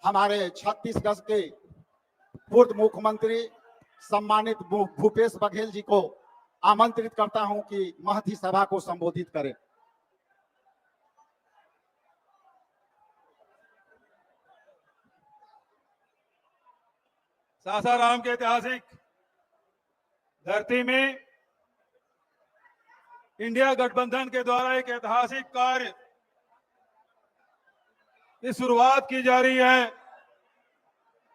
हमारे छत्तीसगढ़ के पूर्व मुख्यमंत्री सम्मानित भूपेश बघेल जी को आमंत्रित करता हूं कि महती सभा को संबोधित करें। सासाराम के ऐतिहासिक धरती में इंडिया गठबंधन के द्वारा एक ऐतिहासिक कार्य की शुरुआत की जा रही है।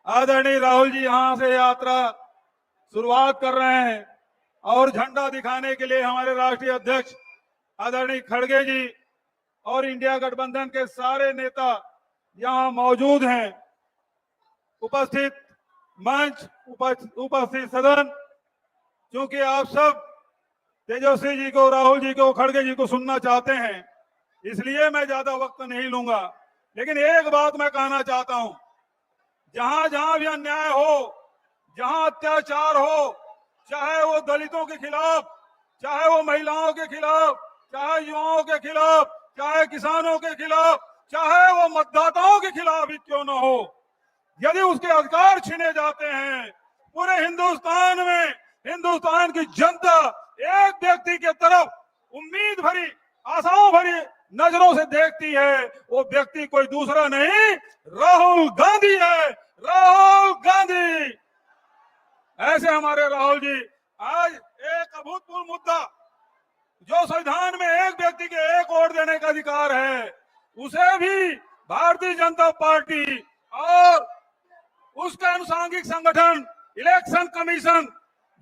आदरणीय राहुल जी यहां से यात्रा शुरुआत कर रहे हैं और झंडा दिखाने के लिए हमारे राष्ट्रीय अध्यक्ष आदरणीय खड़गे जी और इंडिया गठबंधन के सारे नेता यहां मौजूद हैं। उपस्थित मंच, उपस्थित सदन, क्योंकि आप सब तेजस्वी जी को, राहुल जी को, खड़गे जी को सुनना चाहते हैं, इसलिए मैं ज्यादा वक्त नहीं लूंगा। लेकिन एक बात मैं कहना चाहता हूं, जहां जहां भी अन्याय हो, जहां अत्याचार हो, चाहे वो दलितों के खिलाफ, चाहे वो महिलाओं के खिलाफ, चाहे युवाओं के खिलाफ, चाहे किसानों के खिलाफ, चाहे वो मतदाताओं के खिलाफ ही क्यों न हो, यदि उसके अधिकार छीने जाते हैं, पूरे हिंदुस्तान में हिंदुस्तान की जनता एक व्यक्ति के तरफ उम्मीद भरी, आशाओं भरी नजरों से देखती है। वो व्यक्ति कोई दूसरा नहीं, राहुल गांधी है। राहुल गांधी। ऐसे हमारे राहुल जी आज एक अभूतपूर्व मुद्दा, जो संविधान में एक व्यक्ति के एक वोट देने का अधिकार है, उसे भी भारतीय जनता पार्टी और उसका अनुसांगिक संगठन इलेक्शन कमीशन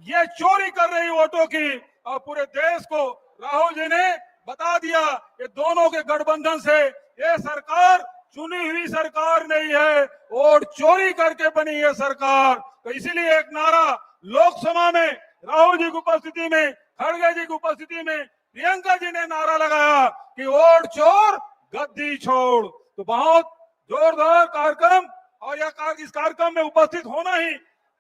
ये चोरी कर रही वोटों की, और पूरे देश को राहुल जी ने बता दिया कि दोनों के गठबंधन से ये सरकार चुनी हुई सरकार नहीं है, वोट चोरी करके बनी है सरकार। तो इसीलिए एक नारा लोकसभा में राहुल जी की उपस्थिति में, खड़गे जी की उपस्थिति में प्रियंका जी ने नारा लगाया कि वोट चोर गद्दी छोड़। तो बहुत जोरदार कार्यक्रम, और यह इस कार्यक्रम में उपस्थित होना ही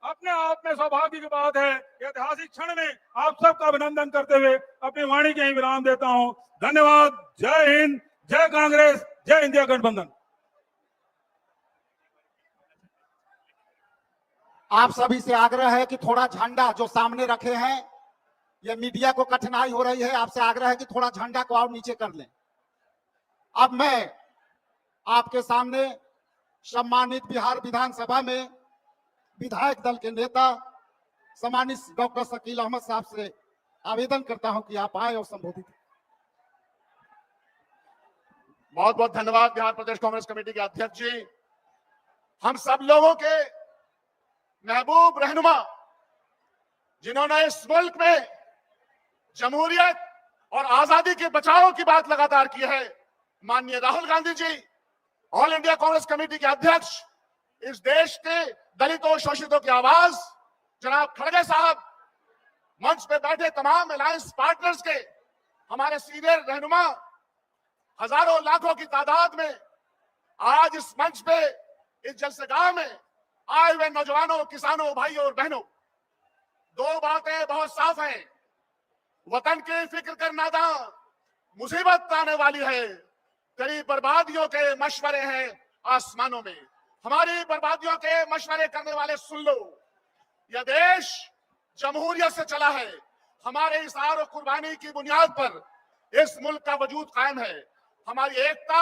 अपने आप में सौभाग्य की बात है। ऐतिहासिक क्षण में आप सबका अभिनंदन करते हुए अपनी वाणी के ही विराम देता हूं। धन्यवाद। जय हिंद, जय कांग्रेस, जय इंडिया गठबंधन। आप सभी से आग्रह है कि थोड़ा झंडा जो सामने रखे हैं, ये मीडिया को कठिनाई हो रही है, आपसे आग्रह है कि थोड़ा झंडा को और नीचे कर लें। अब मैं आपके सामने सम्मानित बिहार विधानसभा में विधायक दल के नेता सम्मानित डॉक्टर शकील अहमद साहब से आवेदन करता हूं कि आप आए और संबोधित। बहुत बहुत धन्यवाद बिहार प्रदेश कांग्रेस कमेटी के अध्यक्ष जी। हम सब लोगों के महबूब रहनुमा, जिन्होंने इस मुल्क में जमहूरियत और आजादी के बचाव की बात लगातार की है, माननीय Rahul Gandhi ji, all India Congress committee के अध्यक्ष, इस देश के दलितों शोषितों की आवाज जनाब खड़गे साहब, मंच पे बैठे तमाम अलायंस पार्टनर्स के हमारे सीनियर रहनुमा, हजारों लाखों की तादाद में आज इस मंच पे, इस जलसेगाह में आए हुए नौजवानों, किसानों, भाइयों और बहनों, दो बातें बहुत साफ हैं। वतन की फिक्र करना था, मुसीबत आने वाली है, करीब बर्बादियों के मशवरे हैं आसमानों में। हमारी बर्बादियों के मशवरे करने वाले सुन लो, यह देश जमहूरियत से चला है। हमारे इसार और कुर्बानी की बुनियाद पर इस मुल्क का वजूद कायम है। हमारी एकता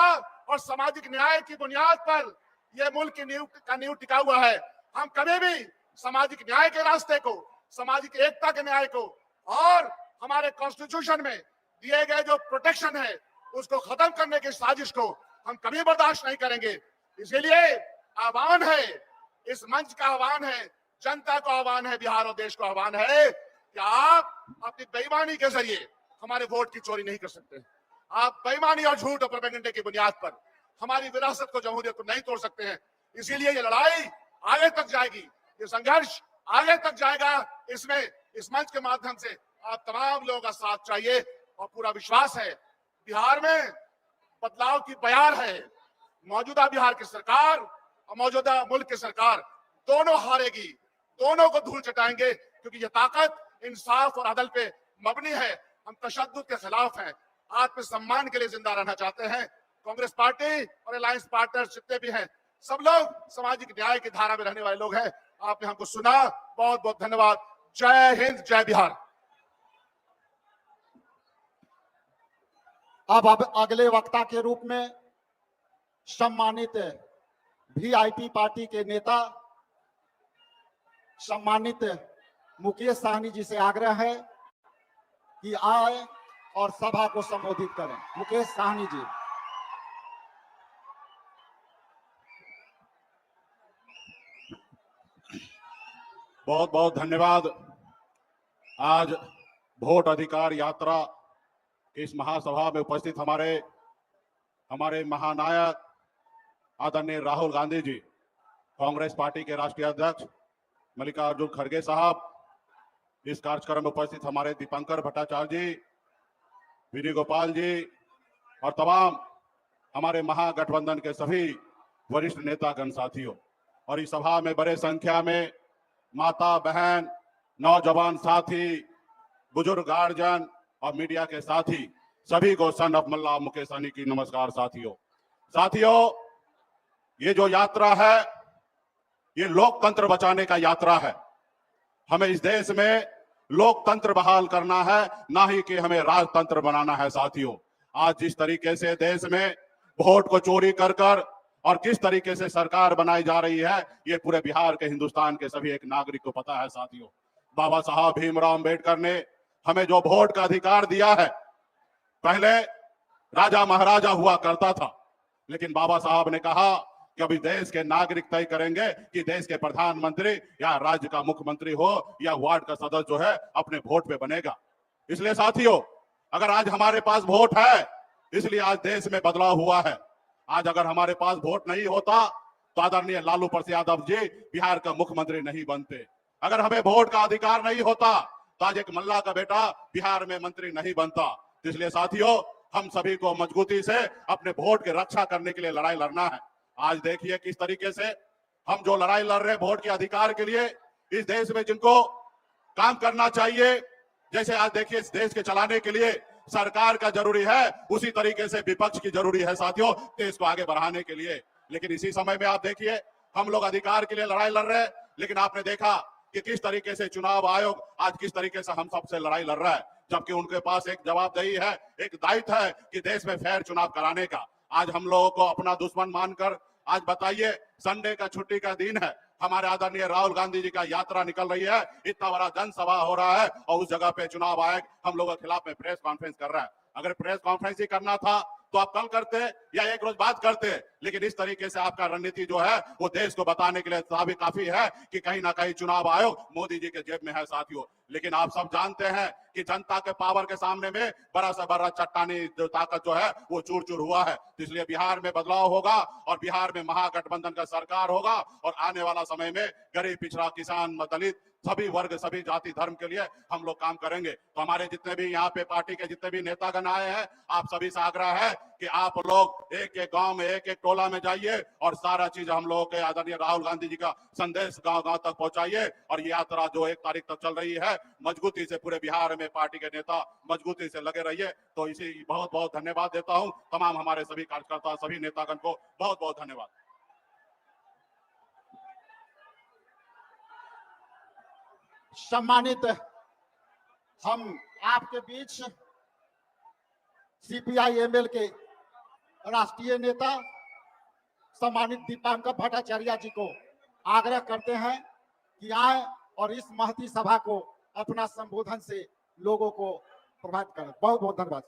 और सामाजिक न्याय की बुनियाद पर यह मुल्क की नींव टिका हुआ है। हम कभी भी सामाजिक न्याय के रास्ते को, सामाजिक एकता के न्याय को और हमारे कॉन्स्टिट्यूशन में दिए गए जो प्रोटेक्शन है उसको खत्म करने की साजिश को हम कभी बर्दाश्त नहीं करेंगे। इसलिए आह्वान है, इस मंच का आह्वान है, जनता को आह्वान है, बिहार और देश को आह्वान है कि आप अपनी बेईमानी के जरिए हमारे वोट की चोरी नहीं कर सकते। आप बेईमानी और झूठ और प्रोपेगेंडे की बुनियाद पर हमारी विरासत को, जमहूरियत को नहीं तोड़ सकते हैं। इसीलिए ये लड़ाई आगे तक जाएगी, ये संघर्ष आगे तक जाएगा। इसमें इस मंच के माध्यम से आप तमाम लोगों का साथ चाहिए और पूरा विश्वास है बिहार में बदलाव की बयार है। मौजूदा बिहार की सरकार और मौजूदा मुल्क की सरकार दोनों हारेगी, दोनों को धूल चटाएंगे, क्योंकि ये ताकत इंसाफ और अदल पे मबनी है। हम तशद्दुद के खिलाफ हैं, आत्मसम्मान के लिए जिंदा रहना चाहते हैं। कांग्रेस पार्टी और अलायंस पार्टनर जितने भी हैं, सब लोग सामाजिक न्याय की धारा में रहने वाले लोग हैं। आपने हमको सुना, बहुत बहुत धन्यवाद। जय हिंद, जय बिहार। अब अगले वक्ता के रूप में सम्मानित वीआईपी पार्टी के नेता सम्मानित मुकेश साहनी जी से आग्रह है कि आए और सभा को संबोधित करें। मुकेश साहनी जी। बहुत बहुत धन्यवाद। आज वोट अधिकार यात्रा की इस महासभा में उपस्थित हमारे महानायक आदरणीय राहुल गांधी जी, कांग्रेस पार्टी के राष्ट्रीय अध्यक्ष मल्लिकार्जुन खड़गे साहब, इस कार्यक्रम में उपस्थित हमारे दीपंकर भट्टाचार्य जी, विनय गोपाल जी और तमाम हमारे महागठबंधन के सभी वरिष्ठ नेतागण साथियों, और इस सभा में बड़े संख्या में माता बहन, नौजवान साथी, बुजुर्ग गार्जियन और मीडिया के साथी, सभी को सन ऑफ मल्ला मुकेश साहनी की नमस्कार। साथियों, ये जो यात्रा है, ये लोकतंत्र बचाने का यात्रा है। हमें इस देश में लोकतंत्र बहाल करना है, ना ही कि हमें राजतंत्र बनाना है। साथियों, आज जिस तरीके से देश में वोट को चोरी कर और किस तरीके से सरकार बनाई जा रही है, ये पूरे बिहार के, हिंदुस्तान के सभी एक नागरिक को पता है। साथियों, बाबा साहब भीमराव अम्बेडकर ने हमें जो वोट का अधिकार दिया है, पहले राजा महाराजा हुआ करता था, लेकिन बाबा साहब ने कहा कि अभी देश के नागरिक तय करेंगे कि देश के प्रधानमंत्री या राज्य का मुख्यमंत्री हो या वार्ड का सदस्य जो है अपने वोट पे बनेगा। इसलिए साथियों, अगर आज हमारे पास वोट है, इसलिए आज देश में बदलाव हुआ है। आज अगर हमारे पास वोट नहीं होता तो आदरणीय लालू प्रसाद यादव जी बिहार का मुख्यमंत्री नहीं बनते। अगर हमें वोट का अधिकार नहीं होता तो आज एक मल्ला का बेटा बिहार में मंत्री नहीं बनता। इसलिए साथियों, हम सभी को मजबूती से अपने वोट की रक्षा करने के लिए लड़ाई लड़ना है। आज देखिए किस तरीके से हम जो लड़ाई लड़ रहे हैं वोट के अधिकार के लिए, इस देश में जिनको काम करना चाहिए, जैसे आज देखिए इस देश के चलाने के लिए सरकार का जरूरी है, उसी तरीके से विपक्ष की जरूरी है साथियों, देश को आगे बढ़ाने के लिए। लेकिन इसी समय में आप देखिए, हम लोग अधिकार के लिए लड़ाई लड़ रहे हैं, लेकिन आपने देखा कि किस तरीके से चुनाव आयोग आज किस तरीके से हम सबसे लड़ाई लड़ रहा है, जबकि उनके पास एक जवाबदेही है, एक दायित्व है कि देश में फेयर चुनाव कराने का। आज हम लोगों को अपना दुश्मन मानकर, आज बताइए, संडे का छुट्टी का दिन है, हमारे आदरणीय राहुल गांधी जी का यात्रा निकल रही है, इतना बड़ा जनसभा हो रहा है और उस जगह पे चुनाव आयोग हम लोगों के खिलाफ में प्रेस कॉन्फ्रेंस कर रहा है। अगर प्रेस कॉन्फ्रेंस ही करना था तो आप कल करते या एक रोज बाद करते, लेकिन इस तरीके से आपका रणनीति जो है वो देश को बताने के लिए काफी है कि कहीं ना कहीं चुनाव आयोग मोदी जी के जेब में है साथियों। लेकिन आप सब जानते हैं कि जनता के पावर के सामने में बड़ा से बड़ा चट्टानी जो ताकत जो है वो चूर चूर हुआ है। इसलिए बिहार में बदलाव होगा और बिहार में महागठबंधन का सरकार होगा और आने वाला समय में गरीब, पिछड़ा, किसान, दलित, सभी वर्ग, सभी जाति धर्म के लिए हम लोग काम करेंगे। तो हमारे जितने भी यहाँ पे पार्टी के जितने भी नेतागण आए हैं, आप सभी से आग्रह है कि आप लोग एक एक गांव में, एक एक टोला में जाइए और सारा चीज हम लोगों के आदरणीय राहुल गांधी जी का संदेश गांव गांव तक पहुंचाइए। और ये यात्रा जो 1 तारीख तक चल रही है, मजबूती से पूरे बिहार में पार्टी के नेता मजबूती से लगे रहिए। तो इसी बहुत बहुत धन्यवाद देता हूँ तमाम हमारे सभी कार्यकर्ता, सभी नेतागण को बहुत बहुत धन्यवाद। सम्मानित, हम आपके बीच सीपीआई एमएल के राष्ट्रीय नेता सम्मानित दीपंकर भट्टाचार्य जी को आग्रह करते हैं कि आए और इस महती सभा को अपना संबोधन से लोगों को प्रभावित करें। बहुत बहुत धन्यवाद।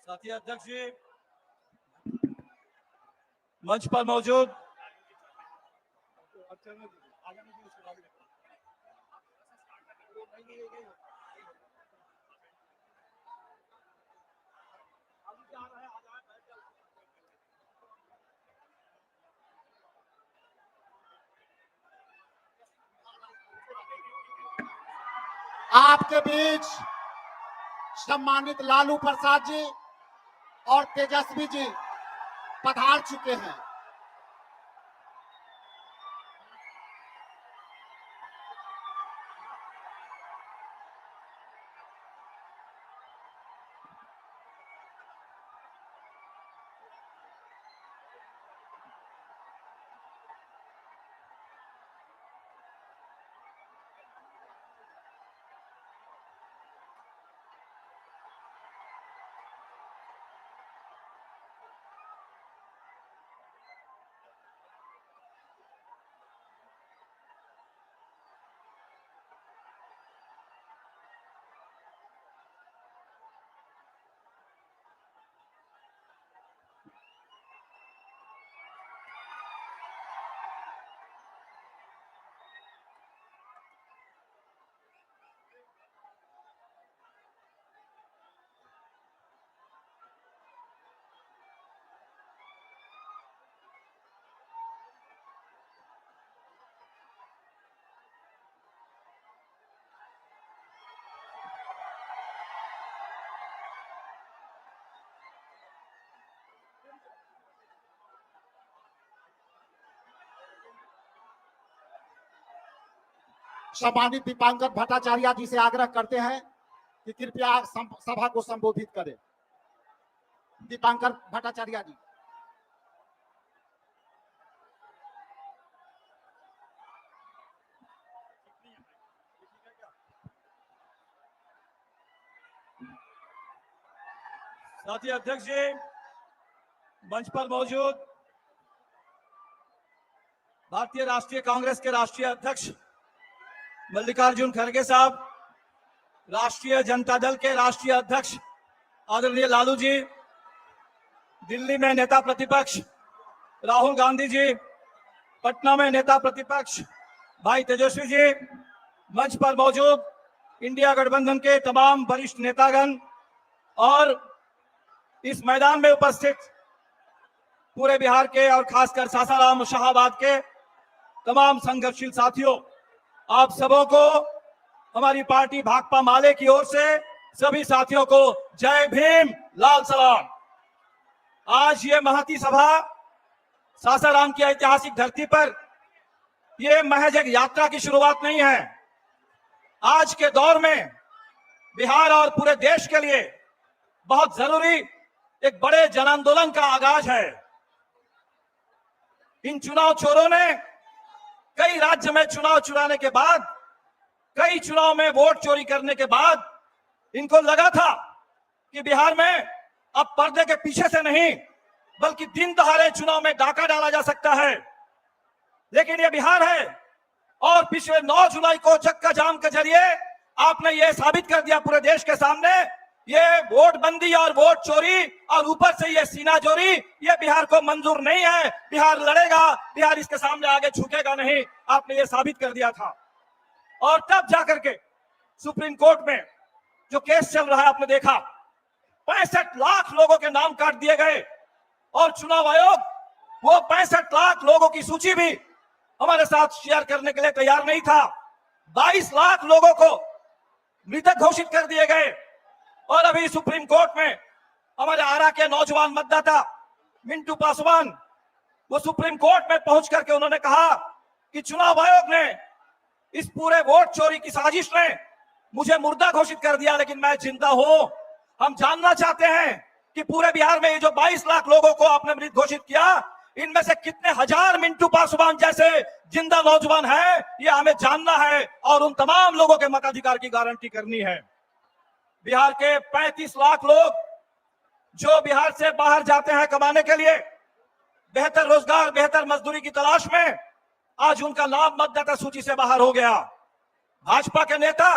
साथी अध्यक्ष जी मंच पर मौजूद, आपके बीच सम्मानित लालू प्रसाद जी और तेजस्वी जी पधार चुके हैं। सम्मानित दीपांकर भट्टाचार्य जी से आग्रह करते हैं कि कृपया सभा को संबोधित करें। दीपांकर भट्टाचार्य जी। साथी अध्यक्ष जी, मंच पर मौजूद भारतीय राष्ट्रीय कांग्रेस के राष्ट्रीय अध्यक्ष मल्लिकार्जुन खड़गे साहब, राष्ट्रीय जनता दल के राष्ट्रीय अध्यक्ष आदरणीय लालू जी, दिल्ली में नेता प्रतिपक्ष राहुल गांधी जी, पटना में नेता प्रतिपक्ष भाई तेजस्वी जी, मंच पर मौजूद इंडिया गठबंधन के तमाम वरिष्ठ नेतागण और इस मैदान में उपस्थित पूरे बिहार के और खासकर सासाराम और शाहाबाद के तमाम संघर्षशील साथियों, आप सबों को हमारी पार्टी भाकपा माले की ओर से सभी साथियों को जय भीम, लाल सलाम। आज ये महती सभा सासाराम की ऐतिहासिक धरती पर ये महज एक यात्रा की शुरुआत नहीं है। आज के दौर में बिहार और पूरे देश के लिए बहुत जरूरी एक बड़े जन आंदोलन का आगाज है। इन चुनाव चोरों ने कई राज्य में चुनाव चुराने के बाद, कई चुनाव में वोट चोरी करने के बाद इनको लगा था कि बिहार में अब पर्दे के पीछे से नहीं बल्कि दिन दहाड़े चुनाव में डाका डाला जा सकता है। लेकिन ये बिहार है और पिछले 9 जुलाई को चक्का जाम के जरिए आपने ये साबित कर दिया पूरे देश के सामने, ये वोट बंदी और वोट चोरी और ऊपर से ये सीना चोरी, ये बिहार को मंजूर नहीं है। बिहार लड़ेगा, बिहार इसके सामने आगे झुकेगा नहीं, आपने ये साबित कर दिया था। और तब जाकर के सुप्रीम कोर्ट में जो केस चल रहा है, आपने देखा 65 लाख लोगों के नाम काट दिए गए और चुनाव आयोग वो 65 लाख लोगों की सूची भी हमारे साथ शेयर करने के लिए तैयार नहीं था। 22 लाख लोगों को मृतक घोषित कर दिए गए और अभी सुप्रीम कोर्ट में हमारे आरा के नौजवान मतदाता मिंटू पासवान, वो सुप्रीम कोर्ट में पहुंच करके उन्होंने कहा कि चुनाव आयोग ने इस पूरे वोट चोरी की साजिश ने मुझे मुर्दा घोषित कर दिया, लेकिन मैं जिंदा हूं। हम जानना चाहते हैं कि पूरे बिहार में ये जो 22 लाख लोगों को आपने मृत घोषित किया, इनमें से कितने हजार मिंटू पासवान जैसे जिंदा नौजवान हैं, ये हमें जानना है और उन तमाम लोगों के मताधिकार की गारंटी करनी है। बिहार के 35 लाख लोग जो बिहार से बाहर जाते हैं कमाने के लिए, बेहतर रोजगार, बेहतर मजदूरी की तलाश में, आज उनका नाम मतदाता सूची से बाहर हो गया। भाजपा के नेता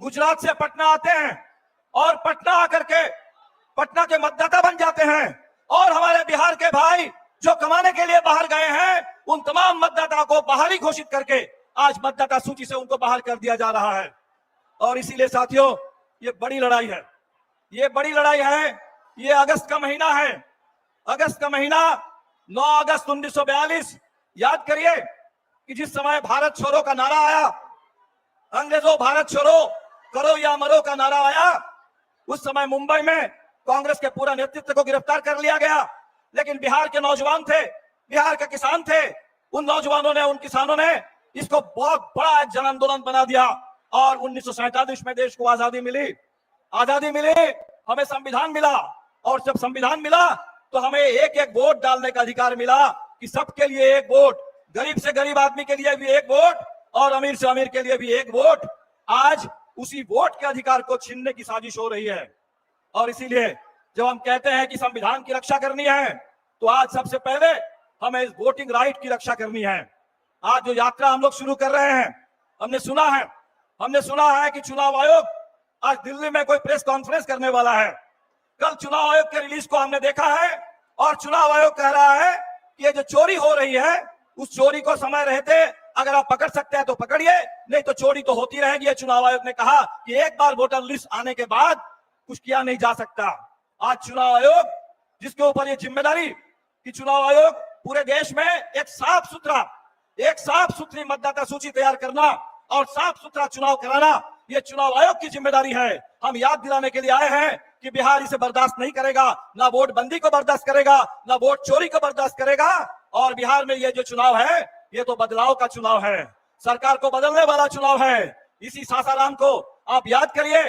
गुजरात से पटना आते हैं और पटना आकर के पटना के मतदाता बन जाते हैं और हमारे बिहार के भाई जो कमाने के लिए बाहर गए हैं, उन तमाम मतदाताओं को बाहरी घोषित करके आज मतदाता सूची से उनको बाहर कर दिया जा रहा है। और इसीलिए साथियों, ये बड़ी लड़ाई है, ये बड़ी लड़ाई है। ये अगस्त का महीना है, अगस्त का महीना 9 अगस्त 1942। याद करिए कि जिस समय भारत छोड़ो का नारा आया, अंग्रेजों भारत छोड़ो करो या मरो का नारा आया, उस समय मुंबई में कांग्रेस के पूरा नेतृत्व को गिरफ्तार कर लिया गया। लेकिन बिहार के नौजवान थे, बिहार के किसान थे, उन नौजवानों ने, उन किसानों ने इसको बहुत बड़ा जन आंदोलन बना दिया और 1947 में देश को आजादी मिली। आजादी मिली, हमें संविधान मिला और जब संविधान मिला तो हमें एक एक वोट डालने का अधिकार मिला कि सबके लिए एक वोट, गरीब से गरीब आदमी के लिए भी एक वोट और अमीर से अमीर के लिए भी एक वोट। आज उसी वोट के अधिकार को छीनने की साजिश हो रही है और इसीलिए जब हम कहते हैं कि संविधान की रक्षा करनी है तो आज सबसे पहले हमें इस वोटिंग राइट की रक्षा करनी है। आज जो यात्रा हम लोग शुरू कर रहे हैं, हमने सुना है कि चुनाव आयोग आज दिल्ली में कोई प्रेस कॉन्फ्रेंस करने वाला है। कल चुनाव आयोग के रिलीज को हमने देखा है और चुनाव आयोग कह रहा है कि ये जो चोरी हो रही है, उस चोरी को समय रहते अगर आप पकड़ सकते हैं तो पकड़िए, नहीं तो चोरी तो होती रहेगी। चुनाव आयोग ने कहा कि एक बार वोटर लिस्ट आने के बाद कुछ किया नहीं जा सकता। आज चुनाव आयोग, जिसके ऊपर ये जिम्मेदारी कि चुनाव आयोग पूरे देश में एक साफ सुथरी मतदाता सूची तैयार करना और साफ सुथरा चुनाव कराना, ये चुनाव आयोग की जिम्मेदारी है। हम याद दिलाने के लिए आए हैं कि बिहार इसे बर्दाश्त नहीं करेगा, ना वोट बंदी को बर्दाश्त करेगा, ना वोट चोरी को बर्दाश्त करेगा। और बिहार में ये जो चुनाव है, ये तो बदलाव का चुनाव है। सरकार को बदलने वाला चुनाव है। इसी सासाराम को आप याद करिए,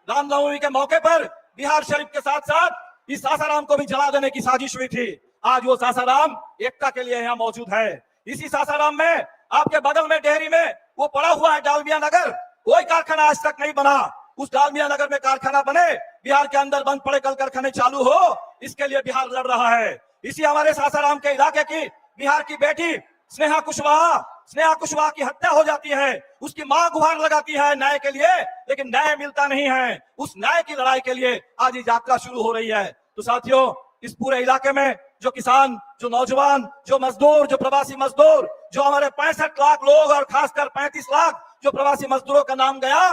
रामनवमी के मौके पर बिहार शरीफ के साथ साथ इस सासाराम को भी जला देने की साजिश हुई थी। आज वो सासाराम एकता के लिए यहाँ मौजूद है। इसी सासाराम में आपके बगल में डेहरी में वो पड़ा हुआ है डालमिया नगर, कोई कारखाना आज तक नहीं बना। उस डालमिया नगर में कारखाना बने, बिहार के अंदर बंद पड़े कल कारखाने चालू हो, इसके लिए बिहार लड़ रहा है। इसी हमारे सासाराम के इलाके की बिहार की बेटी स्नेहा कुशवाहा की हत्या हो जाती है। उसकी मां गुहार लगाती है न्याय के लिए, लेकिन न्याय मिलता नहीं है। उस न्याय की लड़ाई के लिए आज ये यात्रा शुरू हो रही है। तो साथियों, इस पूरे इलाके में जो किसान, जो नौजवान, जो मजदूर, जो प्रवासी मजदूर, जो हमारे 65 लाख लोग और खासकर 35 लाख जो प्रवासी मजदूरों का नाम गया,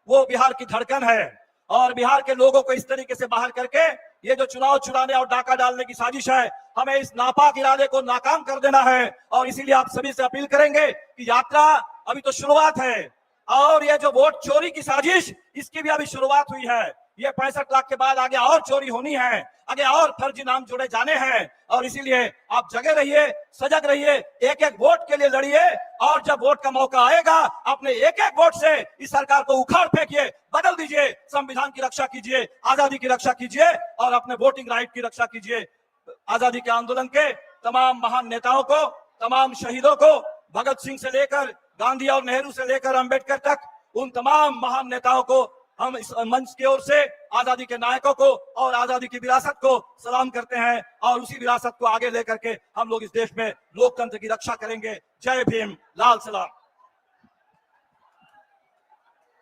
वो बिहार की धड़कन है। और बिहार के लोगों को इस तरीके से बाहर करके ये जो चुनाव चुराने और डाका डालने की साजिश है, हमें इस नापाक इरादे को नाकाम कर देना है। और इसीलिए आप सभी से अपील करेंगे कि यात्रा अभी तो शुरुआत है, और ये जो वोट चोरी की साजिश, इसकी भी अभी शुरुआत हुई है। ये 65 लाख के बाद आगे और चोरी होनी है, आगे और फर्जी नाम जुड़े जाने हैं। और इसीलिए आप जगे रहिए, सजग रहिए, एक एक वोट के लिए लड़िए, और जब वोट का मौका आएगा अपने एक एक वोट से इस सरकार को उखाड़ फेंकिए, बदल दीजिए, संविधान की रक्षा कीजिए, आजादी की रक्षा कीजिए और अपने वोटिंग राइट की रक्षा कीजिए। आजादी के आंदोलन के तमाम महान नेताओं को, तमाम शहीदों को, भगत सिंह से लेकर गांधी और नेहरू से लेकर अंबेडकर तक, उन तमाम महान नेताओं को हम इस मंच की ओर से आजादी के नायकों को और आजादी की विरासत को सलाम करते हैं। और उसी विरासत को आगे लेकर के हम लोग इस देश में लोकतंत्र की रक्षा करेंगे। जय भीम, लाल सलाम।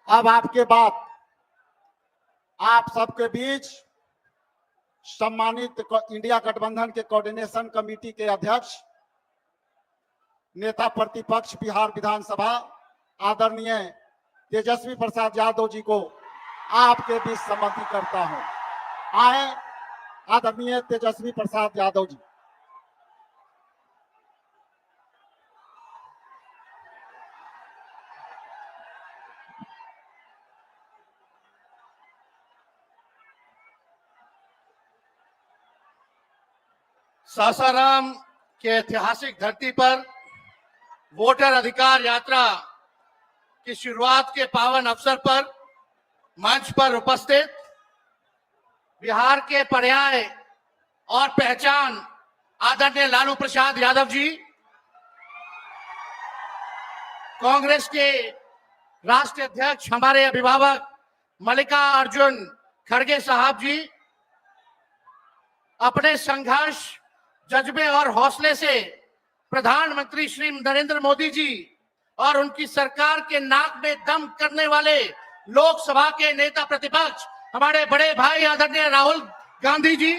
अब आपके बाद आप सबके बीच सम्मानित इंडिया गठबंधन के कोऑर्डिनेशन कमेटी के अध्यक्ष, नेता प्रतिपक्ष बिहार विधानसभा आदरणीय तेजस्वी प्रसाद यादव जी को आपके बीच सम्मति करता हूं। आए आदरणीय तेजस्वी प्रसाद यादव जी। सासाराम के ऐतिहासिक धरती पर वोटर अधिकार यात्रा की शुरुआत के पावन अवसर पर मंच पर उपस्थित बिहार के पर्याय और पहचान आदरणीय लालू प्रसाद यादव जी, कांग्रेस के राष्ट्रीय अध्यक्ष हमारे अभिभावक मल्लिकार्जुन खड़गे साहब जी, अपने संघर्ष, जज्बे और हौसले से प्रधानमंत्री श्री नरेंद्र मोदी जी और उनकी सरकार के नाक में दम करने वाले लोकसभा के नेता प्रतिपक्ष हमारे बड़े भाई आदरणीय राहुल गांधी जी,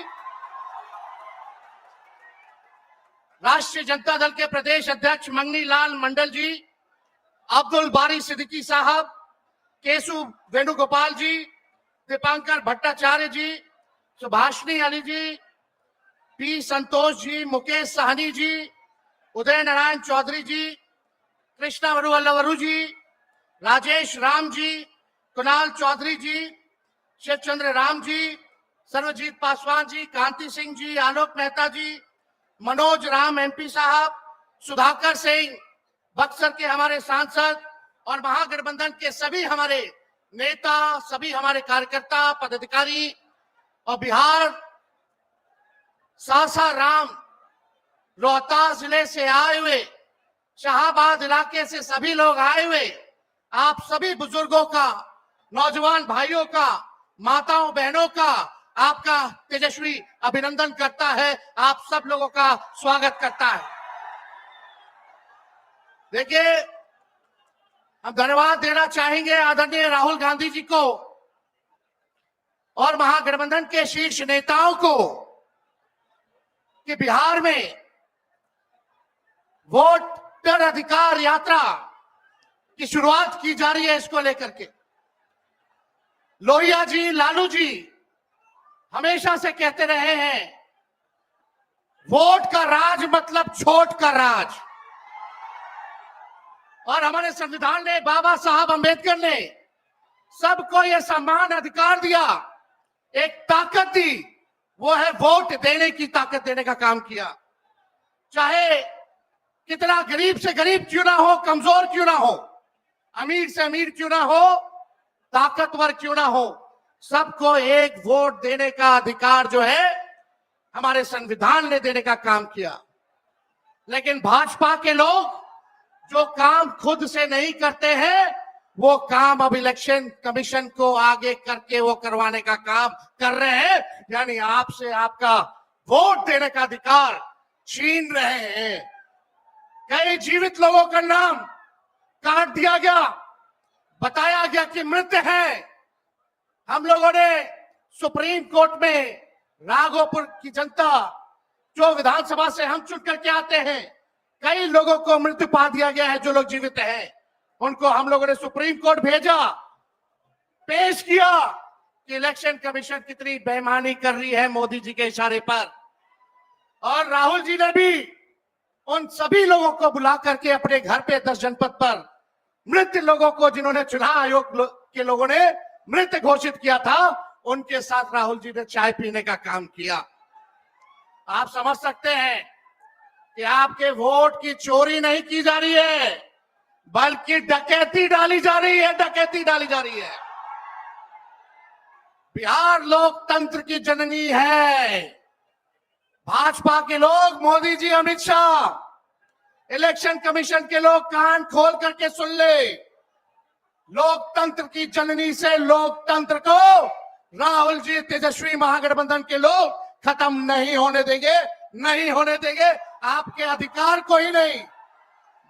राष्ट्रीय जनता दल के प्रदेश अध्यक्ष मंगनी लाल मंडल जी, अब्दुल बारी सिद्दीकी साहब, केशु वेणुगोपाल जी, दीपांकर भट्टाचार्य जी, सुभाषिनी अली जी, पी संतोष जी, मुकेश साहनी जी, उदय नारायण चौधरी जी, कृष्णा वरुवल्लवरू जी, राजेश राम जी, कुणाल चौधरी जी, शिव चंद्र राम जी, सर्वजीत पासवान जी, कांति सिंह जी, आलोक मेहता जी, मनोज राम एमपी साहब, सुधाकर सिंह, बक्सर के हमारे सांसद और महागठबंधन के सभी हमारे नेता, सभी हमारे कार्यकर्ता, पदाधिकारी और बिहार सासाराम रोहतास जिले से आए हुए, शाहाबाद इलाके से सभी लोग आए हुए, आप सभी बुजुर्गों का, नौजवान भाइयों का, माताओं बहनों का आपका तेजस्वी अभिनंदन करता है, आप सब लोगों का स्वागत करता है। देखिए, हम धन्यवाद देना चाहेंगे आदरणीय राहुल गांधी जी को और महागठबंधन के शीर्ष नेताओं को कि बिहार में वोटर अधिकार यात्रा की शुरुआत की जा रही है। इसको लेकर के लोहिया जी, लालू जी हमेशा से कहते रहे हैं, वोट का राज मतलब छोट का राज। और हमारे संविधान ने, बाबा साहब अंबेडकर ने सबको यह सम्मान अधिकार दिया, एक ताकत दी, वो है वोट देने की ताकत देने का काम किया। चाहे कितना गरीब से गरीब क्यों ना हो, कमजोर क्यों ना हो, अमीर से अमीर क्यों ना हो, ताकतवर क्यों ना हो, सबको एक वोट देने का अधिकार जो है हमारे संविधान ने देने का काम किया। लेकिन भाजपा के लोग जो काम खुद से नहीं करते हैं, वो काम अब इलेक्शन कमीशन को आगे करके वो करवाने का काम कर रहे हैं, यानी आपसे आपका वोट देने का अधिकार छीन रहे हैं। कई जीवित लोगों का नाम काट दिया गया, बताया गया कि मृत है। हम लोगों ने सुप्रीम कोर्ट में राघोपुर की जनता जो विधानसभा से हम चुन करके आते हैं, कई लोगों को मृत्यु पा दिया गया है। जो लोग जीवित हैं उनको हम लोगों ने सुप्रीम कोर्ट भेजा, पेश किया कि इलेक्शन कमीशन कितनी बेईमानी कर रही है मोदी जी के इशारे पर। और राहुल जी ने भी उन सभी लोगों को बुला करके अपने घर पे 10 जनपद पर मृत लोगों को, जिन्होंने चुनाव आयोग के लोगों ने मृत घोषित किया था, उनके साथ राहुल जी ने चाय पीने का काम किया। आप समझ सकते हैं कि आपके वोट की चोरी नहीं की जा रही है, बल्कि डकैती डाली जा रही है, डकैती डाली जा रही है। बिहार लोकतंत्र की जननी है। भाजपा के लोग, मोदी जी, अमित शाह, इलेक्शन कमीशन के लोग कान खोल करके सुन ले। लोकतंत्र की जननी से लोकतंत्र को राहुल जी, तेजस्वी महागठबंधन के लोग खत्म नहीं होने देंगे, नहीं होने देंगे। आपके अधिकार को ही नहीं,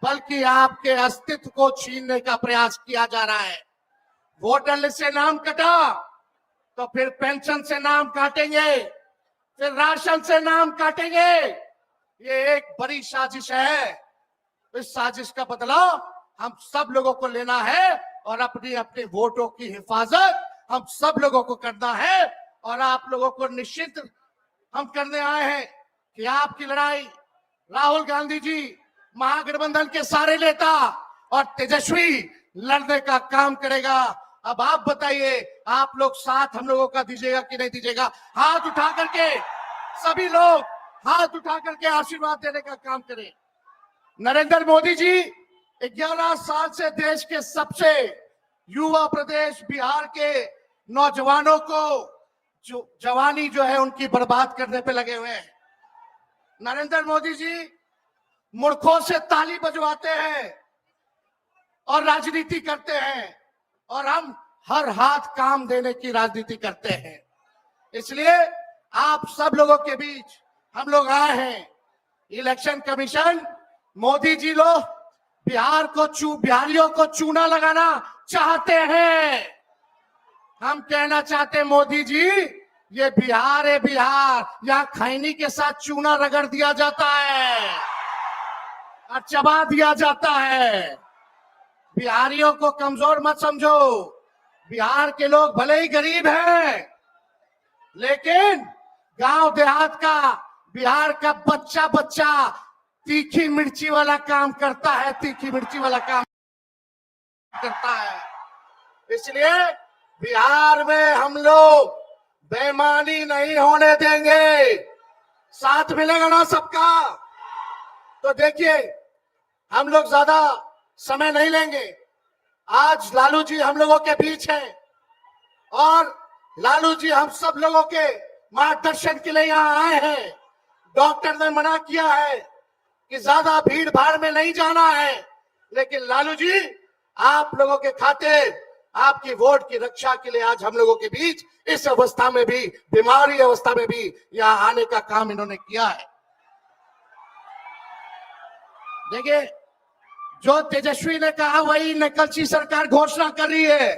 बल्कि आपके अस्तित्व को छीनने का प्रयास किया जा रहा है। वोटर लिस्ट से नाम कटा तो फिर पेंशन से नाम काटेंगे, फिर राशन से नाम काटेंगे। ये एक बड़ी साजिश है। इस साजिश का बदला हम सब लोगों को लेना है और अपनी अपने वोटों की हिफाजत हम सब लोगों को करना है। और आप लोगों को निश्चित हम करने आए हैं कि आपकी लड़ाई राहुल गांधी जी, महागठबंधन के सारे नेता और तेजस्वी लड़ने का काम करेगा। अब आप बताइए, आप लोग साथ हम लोगों का दीजिएगा कि नहीं दीजिएगा? हाथ उठा करके सभी लोग हाथ उठा करके आशीर्वाद देने का काम करें। नरेंद्र मोदी जी 11 साल से देश के सबसे युवा प्रदेश बिहार के नौजवानों को जवानी जो है उनकी बर्बाद करने पे लगे हुए हैं। नरेंद्र मोदी जी मूर्खों से ताली बजवाते हैं और राजनीति करते हैं, और हम हर हाथ काम देने की राजनीति करते हैं। इसलिए आप सब लोगों के बीच हम लोग आए हैं। इलेक्शन कमीशन, मोदी जी लोग बिहारियों को चूना लगाना चाहते हैं। हम कहना चाहते हैं, मोदी जी, ये बिहार है, बिहार, यहाँ खैनी के साथ चूना रगड़ दिया जाता है और चबा दिया जाता है। बिहारियों को कमजोर मत समझो। बिहार के लोग भले ही गरीब हैं, लेकिन गांव देहात का बिहार का बच्चा बच्चा तीखी मिर्ची वाला काम करता है, तीखी मिर्ची वाला काम करता है। इसलिए बिहार में हम लोग बेईमानी नहीं होने देंगे। साथ मिलेगा ना सबका? तो देखिए, हम लोग ज्यादा समय नहीं लेंगे। आज लालू जी हम लोगों के बीच हैं और लालू जी हम सब लोगों के मार्गदर्शन के लिए यहाँ आए हैं। डॉक्टर ने मना किया है कि ज्यादा भीड़ भाड़ में नहीं जाना है, लेकिन लालू जी आप लोगों के खातिर, आपकी वोट की रक्षा के लिए आज हम लोगों के बीच इस अवस्था में भी, बीमारी अवस्था में भी यहाँ आने का काम इन्होंने किया है। देखिए, जो तेजस्वी ने कहा वही नकलची सरकार घोषणा कर रही है।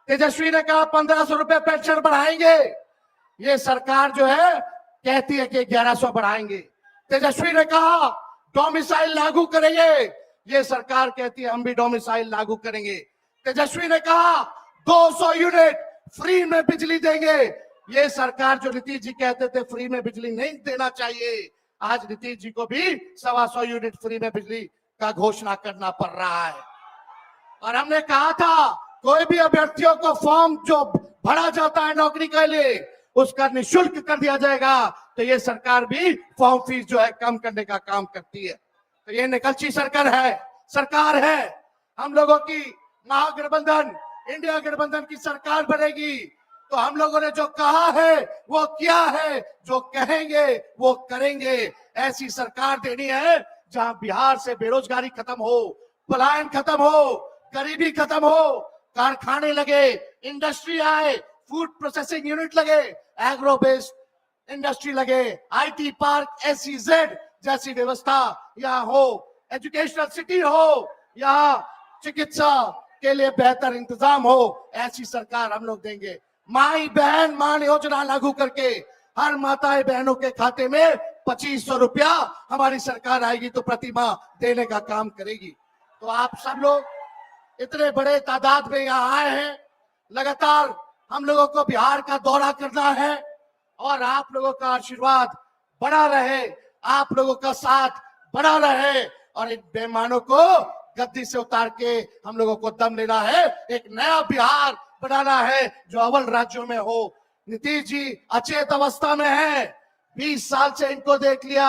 तेजस्वी ने कहा 1500 रुपए पेंशन बढ़ाएंगे, ये सरकार जो है कहती है कि 1100 बढ़ाएंगे। तेजस्वी ने कहा डोमिसाइल लागू करेंगे, ये सरकार कहती है हम भी डोमिसाइल लागू करेंगे। तेजस्वी ने कहा 200 यूनिट फ्री में बिजली देंगे, ये सरकार, जो नीतीश जी कहते थे फ्री में बिजली नहीं देना चाहिए, आज नीतीश जी को भी 125 यूनिट फ्री में बिजली का घोषणा करना पड़ रहा है। और हमने कहा था कोई भी अभ्यर्थियों को फॉर्म जो भरा जाता है नौकरी के लिए, उसका निःशुल्क कर दिया जाएगा। तो ये सरकार भी फॉर्म फीस जो है कम करने का काम करती है। तो ये निकलची सरकार है। हम लोगों की महागठबंधन इंडिया गठबंधन की सरकार बनेगी तो हम लोगों ने जो कहा है वो किया है, जो कहेंगे वो करेंगे। ऐसी सरकार देनी है जहां बिहार से बेरोजगारी खत्म हो, पलायन खत्म हो, गरीबी खत्म हो, कारखाने लगे, इंडस्ट्री आए, फूड प्रोसेसिंग यूनिट लगे, एग्रो बेस्ड इंडस्ट्री लगे, आईटी पार्क, SEZ जैसी व्यवस्था यहाँ हो, एजुकेशनल सिटी हो, यहाँ चिकित्सा के लिए बेहतर इंतजाम हो। ऐसी सरकार हम लोग देंगे। माई बहन मान योजना लागू करके हर माताएं बहनों के खाते में 2500 रुपया हमारी सरकार आएगी तो प्रति माह देने का काम करेगी। तो आप सब लोग इतने बड़े तादाद में यहाँ आए हैं, लगातार हम लोगों को बिहार का दौरा करना है और आप लोगों का आशीर्वाद बना रहे, आप लोगों का साथ बना रहे और इन बेईमानों को गद्दी से उतार के हम लोगों को दम लेना है, एक नया बिहार बनाना है जो अव्वल राज्यों में हो। नीतीश जी अचेत अवस्था में है, 20 साल से इनको देख लिया,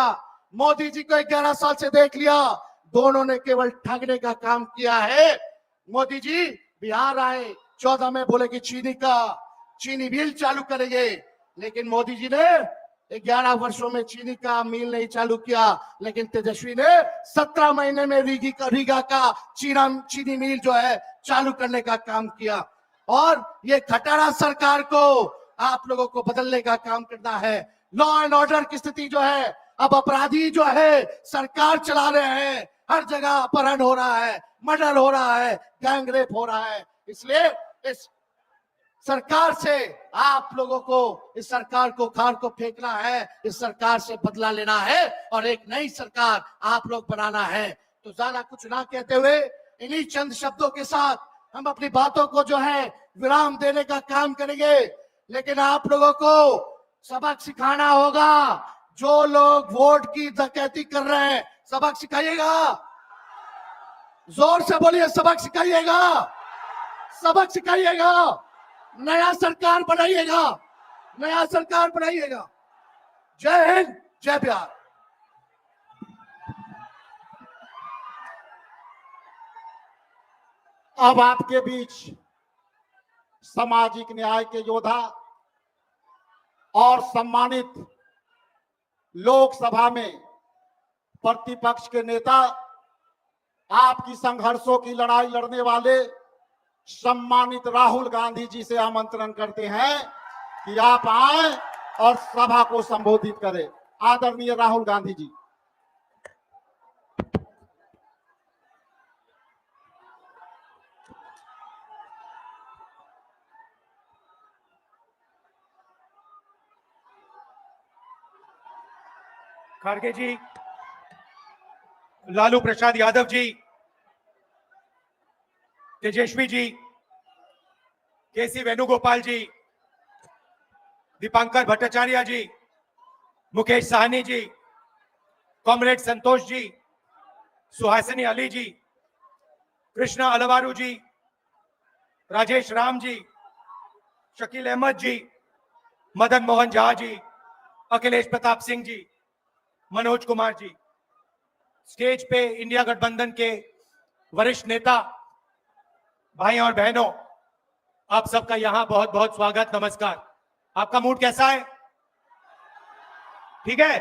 मोदी जी को 11 साल से देख लिया, दोनों ने केवल ठगने का काम किया है। मोदी जी बिहार आए 14 में बोले कि चीनी मिल चालू करेंगे, लेकिन मोदी जी ने 11 वर्षों में चीनी का मिल नहीं चालू किया, लेकिन तेजस्वी ने 17 महीने में रीगा का चीनी मिल जो है चालू करने का काम किया। और ये खटारा सरकार को आप लोगों को बदलने का काम करना है। लॉ एंड ऑर्डर की स्थिति जो है, अब अपराधी जो है सरकार चला रहे हैं, हर जगह अपहरण हो रहा है, मर्डर हो रहा है, गैंग रेप हो रहा है। इसलिए इस सरकार से आप लोगों को, इस सरकार को खार को फेंकना है, इस सरकार से बदला लेना है और एक नई सरकार आप लोग बनाना है। तो ज्यादा कुछ ना कहते हुए इन्हीं चंद शब्दों के साथ हम अपनी बातों को जो है विराम देने का काम करेंगे। लेकिन आप लोगों को सबक सिखाना होगा। जो लोग वोट की डकैती कर रहे हैं, सबक सिखाइएगा, जोर से बोलिए, सबक सिखाइएगा, सबक सिखाइएगा, नया सरकार बनाइएगा, नया सरकार बनाइएगा। जय हिंद, जय बिहार। अब आपके बीच सामाजिक न्याय के योद्धा और सम्मानित लोकसभा में प्रतिपक्ष के नेता, आपकी संघर्षों की लड़ाई लड़ने वाले सम्मानित राहुल गांधी जी से आमंत्रण करते हैं कि आप आए और सभा को संबोधित करें। आदरणीय राहुल गांधी जी। खड़गे जी, लालू प्रसाद यादव जी, तेजस्वी जी, केसी वेणुगोपाल जी, दीपांकर भट्टाचार्य जी, मुकेश साहनी जी, कॉमरेड संतोष जी, सुहासिनी अली जी, कृष्णा अलवारू जी, राजेश राम जी, शकील अहमद जी, मदन मोहन झा जी, अखिलेश प्रताप सिंह जी, मनोज कुमार जी, स्टेज पे इंडिया गठबंधन के वरिष्ठ नेता, भाई और बहनों, आप सबका यहां बहुत बहुत स्वागत, नमस्कार। आपका मूड कैसा है? ठीक है?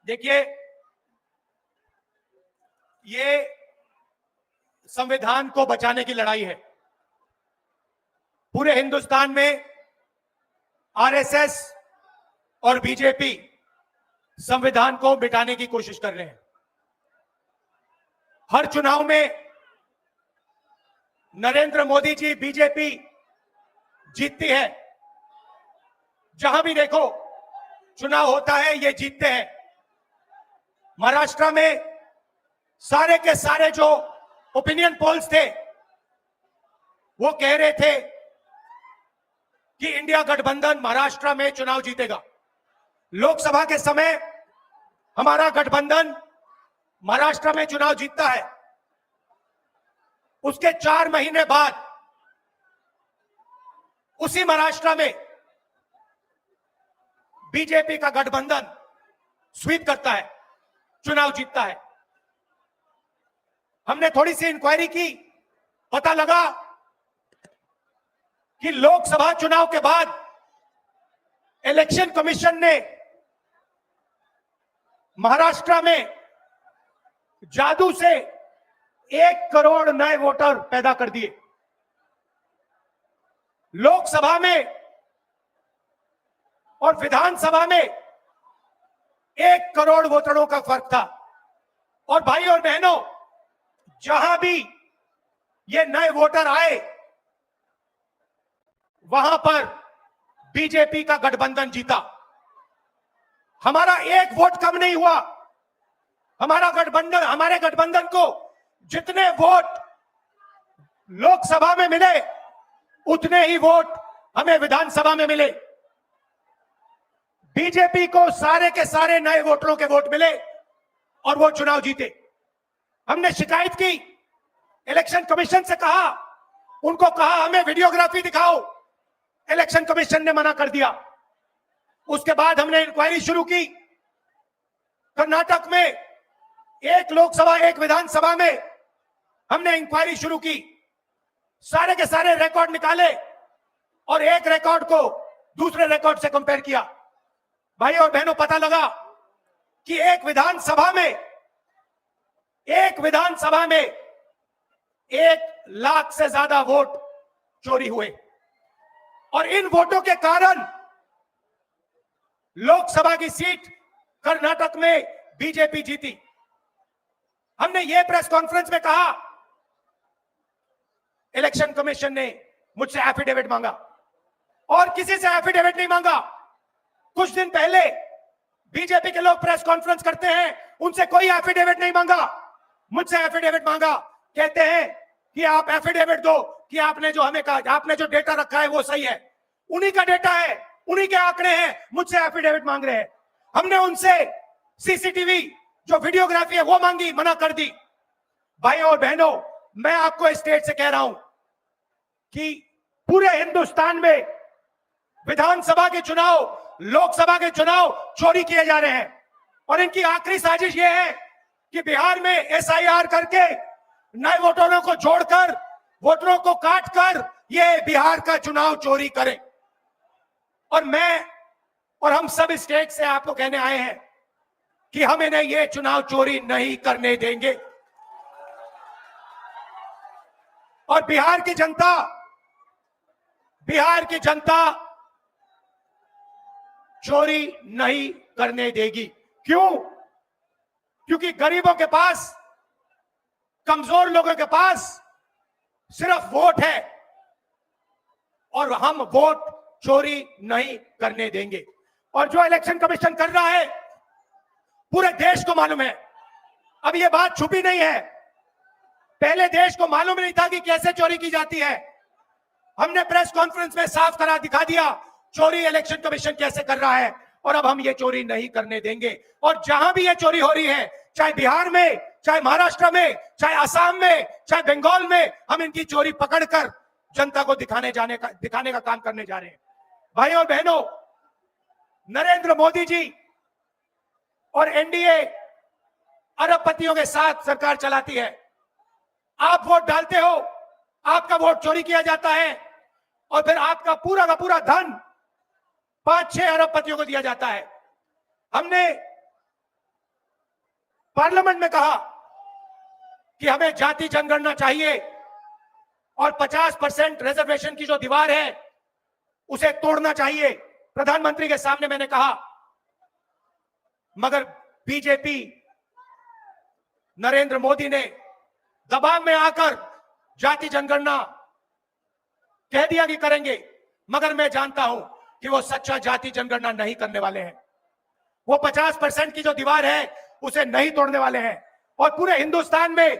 देखिए, ये संविधान को बचाने की लड़ाई है। पूरे हिंदुस्तान में आरएसएस और बीजेपी संविधान को मिटाने की कोशिश कर रहे हैं। हर चुनाव में नरेंद्र मोदी जी, बीजेपी जीतती है। जहां भी देखो चुनाव होता है, ये जीतते हैं। महाराष्ट्र में सारे के सारे जो ओपिनियन पोल्स थे, वो कह रहे थे कि इंडिया गठबंधन महाराष्ट्र में चुनाव जीतेगा। लोकसभा के समय हमारा गठबंधन महाराष्ट्र में चुनाव जीतता है। उसके 4 महीने बाद उसी महाराष्ट्र में बीजेपी का गठबंधन स्वीप करता है, चुनाव जीतता है। हमने थोड़ी सी इंक्वायरी की, पता लगा कि लोकसभा चुनाव के बाद इलेक्शन कमीशन ने महाराष्ट्र में जादू से 1 करोड़ नए वोटर पैदा कर दिए। लोकसभा में और विधानसभा में 1 करोड़ वोटरों का फर्क था। और भाई और बहनों, जहां भी ये नए वोटर आए वहां पर बीजेपी का गठबंधन जीता। हमारा 1 वोट कम नहीं हुआ। हमारे गठबंधन को जितने वोट लोकसभा में मिले उतने ही वोट हमें विधानसभा में मिले। बीजेपी को सारे के सारे नए वोटरों के वोट मिले और वो चुनाव जीते। हमने शिकायत की, इलेक्शन कमीशन से कहा, उनको कहा हमें वीडियोग्राफी दिखाओ, इलेक्शन कमीशन ने मना कर दिया। उसके बाद हमने इंक्वायरी शुरू की। कर्नाटक में 1 लोकसभा 1 विधानसभा में हमने इंक्वायरी शुरू की, सारे के सारे रिकॉर्ड निकाले और एक रिकॉर्ड को दूसरे रिकॉर्ड से कंपेयर किया। भाई और बहनों, पता लगा कि एक विधानसभा में 1 लाख से ज्यादा वोट चोरी हुए और इन वोटों के कारण लोकसभा की सीट कर्नाटक में बीजेपी जीती। हमने ये प्रेस कॉन्फ्रेंस में कहा, इलेक्शन कमीशन ने मुझसे एफिडेविट मांगा और किसी से एफिडेविट नहीं मांगा। कुछ दिन पहले बीजेपी के लोग प्रेस कॉन्फ्रेंस करते हैं, उनसे कोई एफिडेविट नहीं मांगा, मुझसे एफिडेविट मांगा। कहते हैं कि आप एफिडेविट दो कि आपने जो हमें कहा, आपने जो डेटा रखा है वो सही है। उन्हीं का डेटा है, उन्हीं के आंकड़े हैं, मुझसे एफिडेविट मांग रहे हैं। हमने उनसे सीसीटीवी जो वीडियोग्राफी है वो मांगी, मना कर दी। भाई और बहनों, मैं आपको इस स्टेट से कह रहा हूं कि पूरे हिंदुस्तान में विधानसभा के चुनाव, लोकसभा के चुनाव चोरी किए जा रहे हैं और इनकी आखिरी साजिश यह है कि बिहार में एसआईआर करके नए वोटरों को जोड़कर, वोटरों को काटकर ये बिहार का चुनाव चोरी करें। और मैं और हम सब स्टेट से आपको कहने आए हैं कि हम इन्हें ये चुनाव चोरी नहीं करने देंगे। और बिहार की जनता चोरी नहीं करने देगी। क्यों? क्योंकि गरीबों के पास, कमजोर लोगों के पास सिर्फ वोट है और हम वोट चोरी नहीं करने देंगे। और जो इलेक्शन कमीशन कर रहा है पूरे देश को मालूम है। अब ये बात छुपी नहीं है, पहले देश को मालूम नहीं था कि कैसे चोरी की जाती है। हमने प्रेस कॉन्फ्रेंस में साफ करा दिखा दिया चोरी इलेक्शन कमीशन कैसे कर रहा है और अब हम ये चोरी नहीं करने देंगे। और जहां भी ये चोरी हो रही है, चाहे बिहार में, चाहे महाराष्ट्र में, चाहे असम में, चाहे बंगाल में, हम इनकी चोरी पकड़कर जनता को दिखाने का काम करने जा रहे हैं। भाई और बहनों, नरेंद्र मोदी जी और एनडीए अरबपतियों के साथ सरकार चलाती है। आप वोट डालते हो, आपका वोट चोरी किया जाता है और फिर आपका पूरा का पूरा धन 5-6 अरबपतियों को दिया जाता है। हमने पार्लियामेंट में कहा कि हमें जाति जनगणना चाहिए और 50% रिजर्वेशन की जो दीवार है उसे तोड़ना चाहिए। प्रधानमंत्री के सामने मैंने कहा, मगर बीजेपी, नरेंद्र मोदी ने दबाव में आकर जाति जनगणना कह दिया कि करेंगे, मगर मैं जानता हूं कि वो सच्चा जाति जनगणना नहीं करने वाले हैं। वो 50% की जो दीवार है उसे नहीं तोड़ने वाले हैं। और पूरे हिंदुस्तान में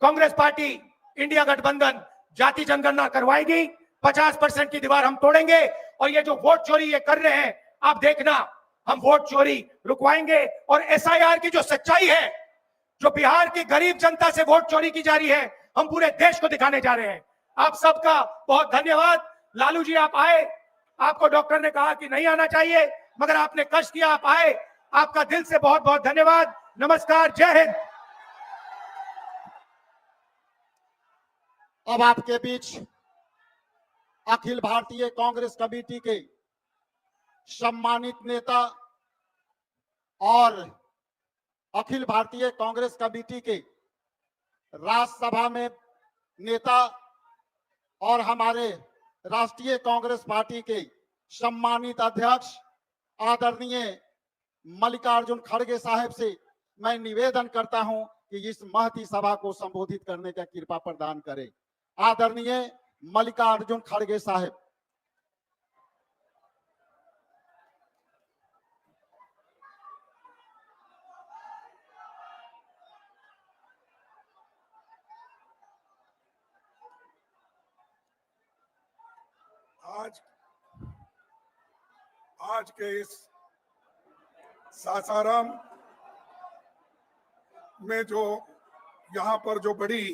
कांग्रेस पार्टी, इंडिया गठबंधन जाति जनगणना करवाएगी, 50% की दीवार हम तोड़ेंगे और ये जो वोट चोरी ये कर रहे हैं, आप देखना, हम वोट चोरी रुकवाएंगे। और एसआईआर की जो सच्चाई है, जो बिहार की गरीब जनता से वोट चोरी की जा रही है, हम पूरे देश को दिखाने जा रहे हैं। आप सबका बहुत धन्यवाद। लालू जी, आप आए, आपको डॉक्टर ने कहा कि नहीं आना चाहिए, मगर आपने कष्ट किया, आप आए, आपका दिल से बहुत बहुत धन्यवाद। नमस्कार, जय हिंद। अब आपके बीच अखिल भारतीय कांग्रेस कमेटी के सम्मानित नेता और अखिल भारतीय कांग्रेस कमेटी के राज्यसभा में नेता और हमारे राष्ट्रीय कांग्रेस पार्टी के सम्मानित अध्यक्ष आदरणीय मल्लिकार्जुन खड़गे साहब से मैं निवेदन करता हूं कि इस महती सभा को संबोधित करने का कृपा प्रदान करें। आदरणीय मल्लिकार्जुन खड़गे साहब। आज के इस सासाराम में जो यहाँ पर जो बड़ी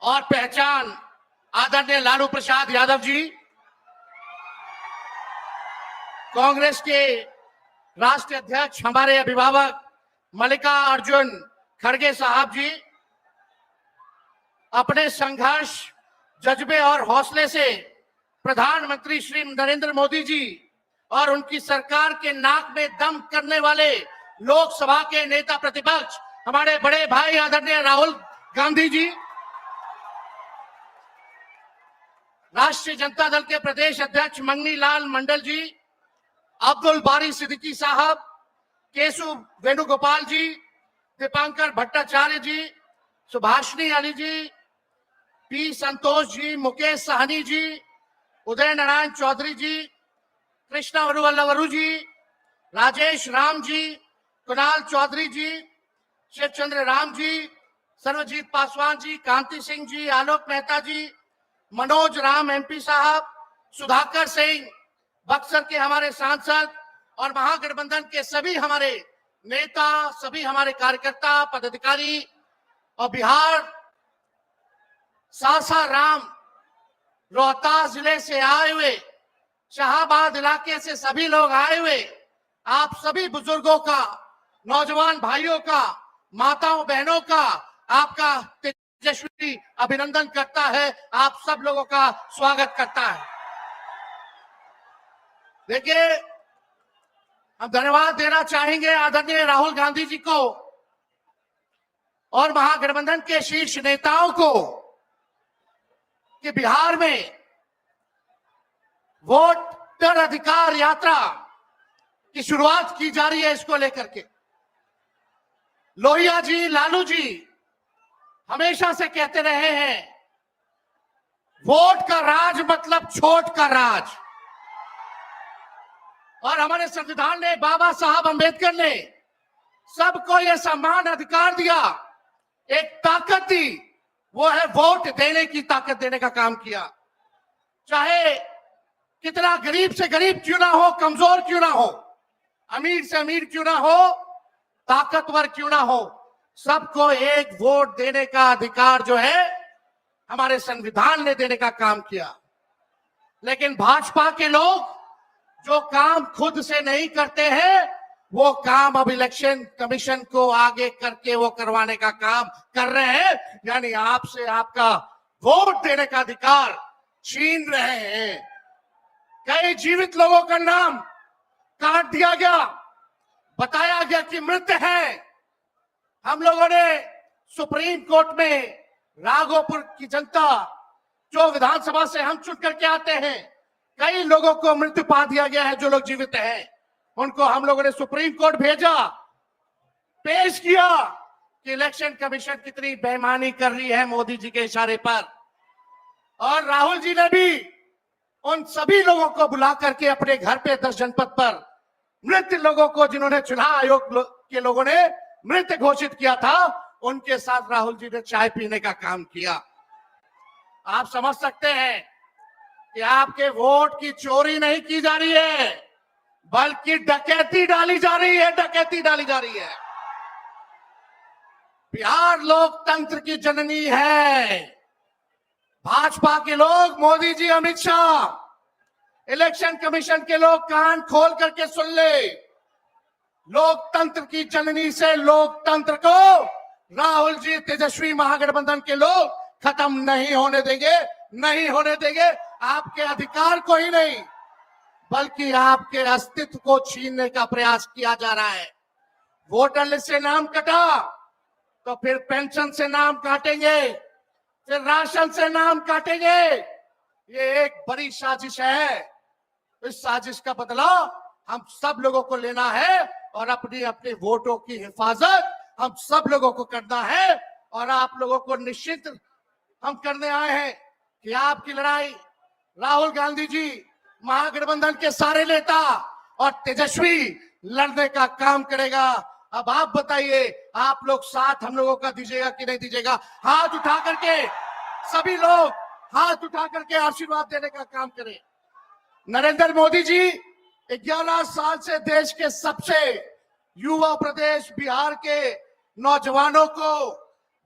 और पहचान आदरणीय लालू प्रसाद यादव जी, कांग्रेस के राष्ट्रीय अध्यक्ष हमारे अभिभावक मल्लिकार्जुन खड़गे साहब जी, अपने संघर्ष, जज्बे और हौसले से प्रधानमंत्री श्री नरेंद्र मोदी जी और उनकी सरकार के नाक में दम करने वाले लोकसभा के नेता प्रतिपक्ष हमारे बड़े भाई आदरणीय राहुल गांधी जी, राष्ट्रीय जनता दल के प्रदेश अध्यक्ष मंगनी लाल मंडल जी, अब्दुल बारी सिद्दीकी साहब, केशु वेणुगोपाल जी, दीपांकर भट्टाचार्य जी, सुभाषिनी अली जी, पी संतोष जी, मुकेश साहनी जी, उदय नारायण चौधरी जी, कृष्णा वरुवल्लवरू जी, राजेश राम जी, कुणाल चौधरी जी, शिवचंद्र राम जी, सर्वजीत पासवान जी, कांति सिंह जी, आलोक मेहता जी, मनोज राम एमपी साहब, सुधाकर सिंह, बक्सर के हमारे सांसद और महागठबंधन के सभी हमारे नेता, सभी हमारे कार्यकर्ता, पदाधिकारी और बिहार सासाराम रोहतास जिले से आए हुए, शाहाबाद इलाके से सभी लोग आए हुए, आप सभी बुजुर्गों का, नौजवान भाइयों का, माताओं बहनों का आपका तेजस्वी अभिनंदन करता है, आप सब लोगों का स्वागत करता है। देखिए, हम धन्यवाद देना चाहेंगे आदरणीय राहुल गांधी जी को और महागठबंधन के शीर्ष नेताओं को कि बिहार में वोटर अधिकार यात्रा की शुरुआत की जा रही है। इसको लेकर के लोहिया जी, लालू जी हमेशा से कहते रहे हैं, वोट का राज मतलब छोट का राज। और हमारे संविधान ने, बाबा साहब अंबेडकर ने सबको यह सम्मान अधिकार दिया, एक ताकत दी, वो है वोट देने की ताकत देने का काम किया। चाहे कितना गरीब से गरीब क्यों ना हो, कमजोर क्यों ना हो, अमीर से अमीर क्यों ना हो, ताकतवर क्यों ना हो, सबको एक वोट देने का अधिकार जो है हमारे संविधान ने देने का काम किया। लेकिन भाजपा के लोग जो काम खुद से नहीं करते हैं, वो काम अब इलेक्शन कमीशन को आगे करके वो करवाने का काम कर रहे हैं, यानी आपसे आपका वोट देने का अधिकार छीन रहे हैं। कई जीवित लोगों का नाम काट दिया गया, बताया गया कि मृत है। हम लोगों ने सुप्रीम कोर्ट में राघोपुर की जनता, जो विधानसभा से हम चुन करके आते हैं, कई लोगों को मृत्यु पा दिया गया है। जो लोग जीवित हैं उनको हम लोगों ने सुप्रीम कोर्ट भेजा, पेश किया कि इलेक्शन कमीशन कितनी बेईमानी कर रही है मोदी जी के इशारे पर। और राहुल जी ने भी उन सभी लोगों को बुला करके अपने घर पे 10 जनपद पर मृत लोगों को, जिन्होंने चुनाव आयोग के लोगों ने मृत घोषित किया था, उनके साथ राहुल जी ने चाय पीने का काम किया। आप समझ सकते हैं कि आपके वोट की चोरी नहीं की जा रही है, बल्कि डकैती डाली जा रही है, डकैती डाली जा रही है। बिहार लोकतंत्र की जननी है। भाजपा के लोग, मोदी जी, अमित शाह, इलेक्शन कमीशन के लोग कान खोल करके सुन ले। लोकतंत्र की जननी से लोकतंत्र को राहुल जी तेजस्वी महागठबंधन के लोग खत्म नहीं होने देंगे, नहीं होने देंगे। आपके अधिकार को ही नहीं बल्कि आपके अस्तित्व को छीनने का प्रयास किया जा रहा है। वोटर लिस्ट से नाम कटा तो फिर पेंशन से नाम काटेंगे, फिर राशन से नाम काटेंगे। ये एक बड़ी साजिश है। इस साजिश का बदला हम सब लोगों को लेना है और अपनी अपने वोटों की हिफाजत हम सब लोगों को करना है। और आप लोगों को निश्चित हम करने आए हैं कि आपकी लड़ाई राहुल गांधी जी, महागठबंधन के सारे नेता और तेजस्वी लड़ने का काम करेगा। अब आप बताइए, आप लोग साथ हम लोगों का दीजिएगा कि नहीं दीजिएगा? हाथ उठा करके सभी लोग हाथ उठा करके आशीर्वाद देने का काम करें। नरेंद्र मोदी जी 11 साल से देश के सबसे युवा प्रदेश बिहार के नौजवानों को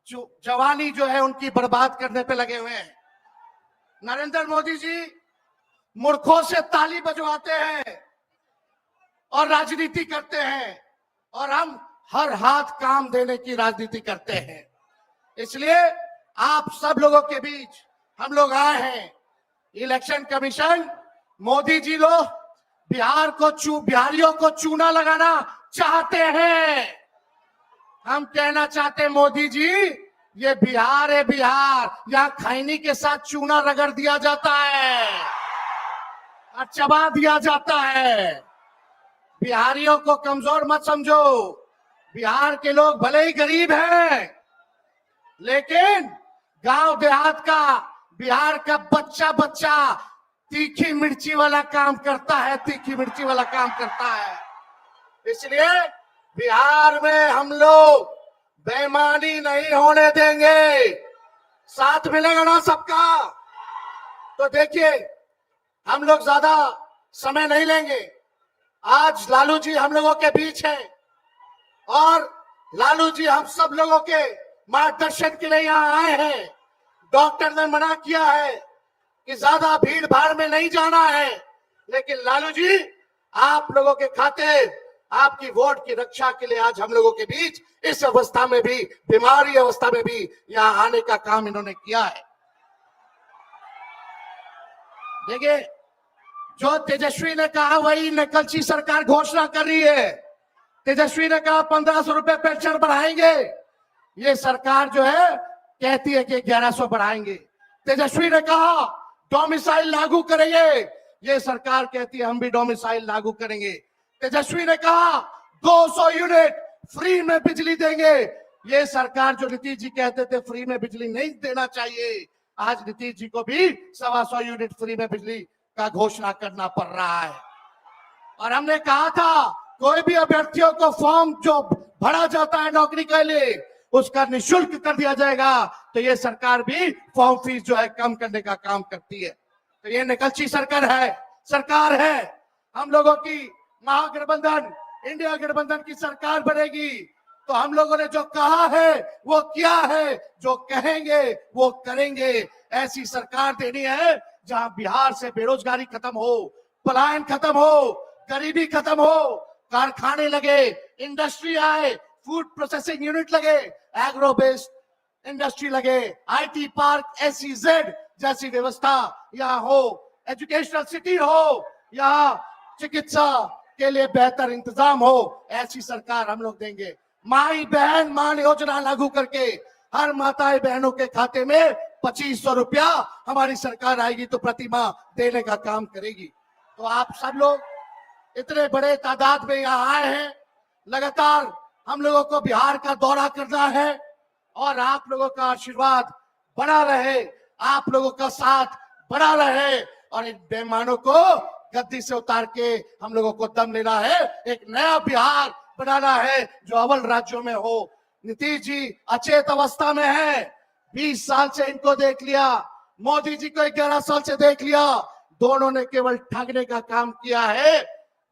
जवानी जो है उनकी बर्बाद करने पे लगे हुए हैं। नरेंद्र मोदी जी मूर्खों से ताली बजवाते हैं और राजनीति करते हैं और हम हर हाथ काम देने की राजनीति करते हैं। इसलिए आप सब लोगों के बीच हम लोग आए हैं। इलेक्शन कमीशन मोदी जी लोग बिहारियों को चूना लगाना चाहते हैं। हम कहना चाहते हैं मोदी जी, ये बिहार है, बिहार यहाँ खैनी के साथ चूना रगड़ दिया जाता है और चबा दिया जाता है। बिहारियों को कमजोर मत समझो। बिहार के लोग भले ही गरीब हैं लेकिन गांव देहात का बिहार का बच्चा बच्चा तीखी मिर्ची वाला काम करता है, तीखी मिर्ची वाला काम करता है। इसलिए बिहार में हम लोग बेईमानी नहीं होने देंगे। साथ मिलेगा ना सबका? तो देखिए, हम लोग ज्यादा समय नहीं लेंगे। आज लालू जी हम लोगों के बीच हैं और लालू जी हम सब लोगों के मार्गदर्शन के लिए यहाँ आए हैं। डॉक्टर ने मना किया है कि ज्यादा भीड़ भाड़ में नहीं जाना है, लेकिन लालू जी आप लोगों के खातिर आपकी वोट की रक्षा के लिए आज हम लोगों के बीच इस अवस्था में भी, बीमारी अवस्था में भी यहाँ आने का काम इन्होंने किया है। देखिए, जो तेजस्वी ने कहा वही नकलची सरकार घोषणा कर रही है। तेजस्वी ने कहा 1500 रुपए पेंशन बढ़ाएंगे, ये सरकार जो है कहती है कि 1100 बढ़ाएंगे। तेजस्वी ने कहा डोमिसाइल लागू करेंगे, ये सरकार कहती है हम भी डोमिसाइल लागू करेंगे। तेजस्वी ने कहा 200 यूनिट फ्री में बिजली देंगे, ये सरकार जो नीतीश जी कहते थे फ्री में बिजली नहीं देना चाहिए, आज नीतीश जी को भी 125 यूनिट फ्री में बिजली का घोषणा करना पड़ रहा है। और हमने कहा था कोई भी अभ्यर्थियों को फॉर्म जो भरा जाता है नौकरी के लिए उसका निःशुल्क कर दिया जाएगा, तो ये सरकार भी फॉर्म फीस जो है कम करने का काम करती है। तो ये नकलची सरकार है। हम लोगों की महागठबंधन इंडिया गठबंधन की सरकार बनेगी तो हम लोगों ने जो कहा है वो किया है, जो कहेंगे वो करेंगे। ऐसी सरकार देनी है जहां बिहार से बेरोजगारी खत्म हो, पलायन खत्म हो, गरीबी खत्म हो, कारखाने लगे, इंडस्ट्री आए, फूड प्रोसेसिंग यूनिट लगे, एग्रो बेस्ड इंडस्ट्री लगे, आईटी पार्क, SEZ जैसी व्यवस्था यहाँ हो, एजुकेशनल सिटी हो, यहाँ चिकित्सा के लिए बेहतर इंतजाम हो, ऐसी सरकार हम लोग देंगे। माई बहन मान योजना लागू करके हर माताएं बहनों के खाते में 2500 रुपया हमारी सरकार आएगी तो प्रति माह देने का काम करेगी। तो आप सब लोग इतने बड़े तादाद में यहाँ आए हैं, लगातार हम लोगों को बिहार का दौरा करना है और आप लोगों का आशीर्वाद बना रहे, आप लोगों का साथ बना रहे और इन बेईमानों को गद्दी से उतार के हम लोगों को दम लेना है, एक नया बिहार बनाना है जो अव्वल राज्यों में हो। नीतीश जी अचेत अवस्था में है, 20 साल से इनको देख लिया, मोदी जी को 11 साल से देख लिया, दोनों ने केवल ठगने का काम किया है।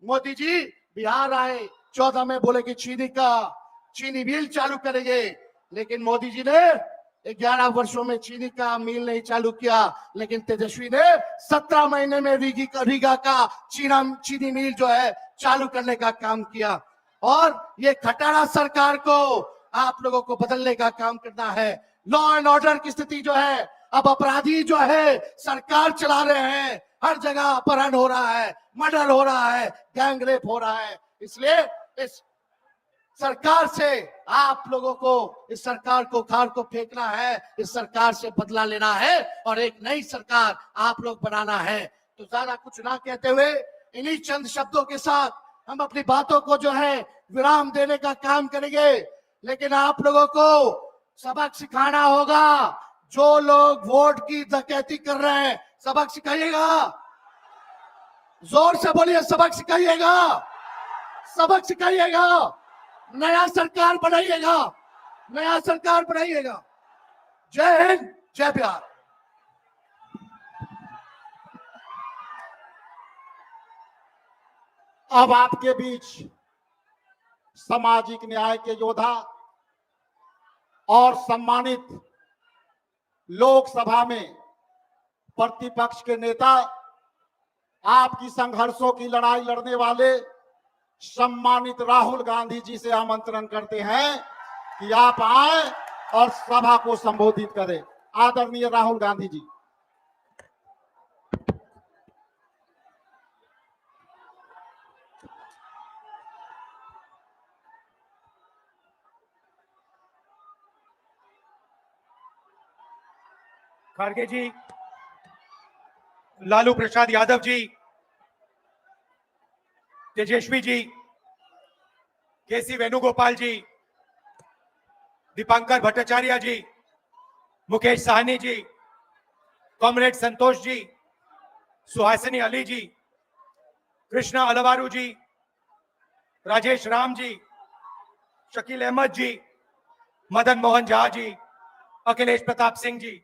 मोदी जी बिहार आए 14 में बोले कि चीनी मिल चालू करेंगे, लेकिन मोदी जी ने 11 वर्षों में चीनी का मिल नहीं चालू किया, लेकिन तेजस्वी ने 17 महीने में रीगा का चीनी मिल जो है चालू करने का काम किया। और ये खटारा सरकार को आप लोगों को बदलने का काम करना है। लॉ एंड ऑर्डर की स्थिति जो है, अब अपराधी जो है सरकार चला रहे हैं, हर जगह अपहरण हो रहा है, मर्डर हो रहा है, गैंग रेप हो रहा है। इसलिए इस सरकार से आप लोगों को, इस सरकार को खार को फेंकना है, इस सरकार से बदला लेना है और एक नई सरकार आप लोग बनाना है। तो ज्यादा कुछ ना कहते हुए इन्हीं चंद शब्दों के साथ हम अपनी बातों को जो है विराम देने का काम करेंगे। लेकिन आप लोगों को सबक सिखाना होगा। जो लोग वोट की डकैती कर रहे हैं, सबक सिखाइएगा। जोर से बोलिए, सबक सिखाइएगा, सबक सिखाइएगा। नया सरकार बनाइएगा, नया सरकार बनाइएगा। जय हिंद, जय बिहार। अब आपके बीच सामाजिक न्याय के योद्धा और सम्मानित लोकसभा में प्रतिपक्ष के नेता, आपकी संघर्षों की लड़ाई लड़ने वाले सम्मानित राहुल गांधी जी से आमंत्रण करते हैं कि आप आए और सभा को संबोधित करें। आदरणीय राहुल गांधी जी। खड़गे जी, लालू प्रसाद यादव जी, तेजस्वी जी, केसी वेणुगोपाल जी, दीपांकर भट्टाचार्य जी, मुकेश साहनी जी, कॉमरेड संतोष जी, सुहासिनी अली जी, कृष्णा अलवारू जी, राजेश राम जी, शकील अहमद जी, मदन मोहन झा जी, अखिलेश प्रताप सिंह जी,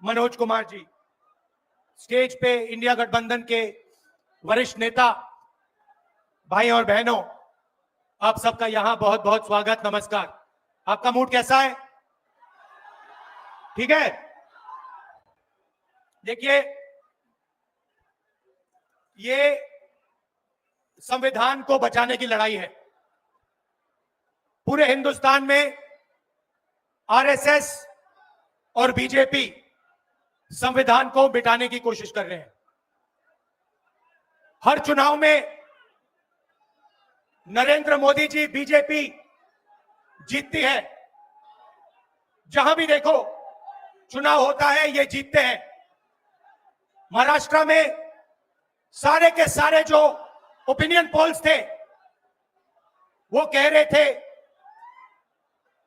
मनोज कुमार जी, स्टेज पे इंडिया गठबंधन के वरिष्ठ नेता, भाई और बहनों, आप सबका यहां बहुत बहुत स्वागत, नमस्कार। आपका मूड कैसा है? ठीक है। देखिए, ये संविधान को बचाने की लड़ाई है। पूरे हिंदुस्तान में आरएसएस और बीजेपी संविधान को मिटाने की कोशिश कर रहे हैं। हर चुनाव में नरेंद्र मोदी जी, बीजेपी जीतती है। जहां भी देखो चुनाव होता है, ये जीतते हैं। महाराष्ट्र में सारे के सारे जो ओपिनियन पोल्स थे, वो कह रहे थे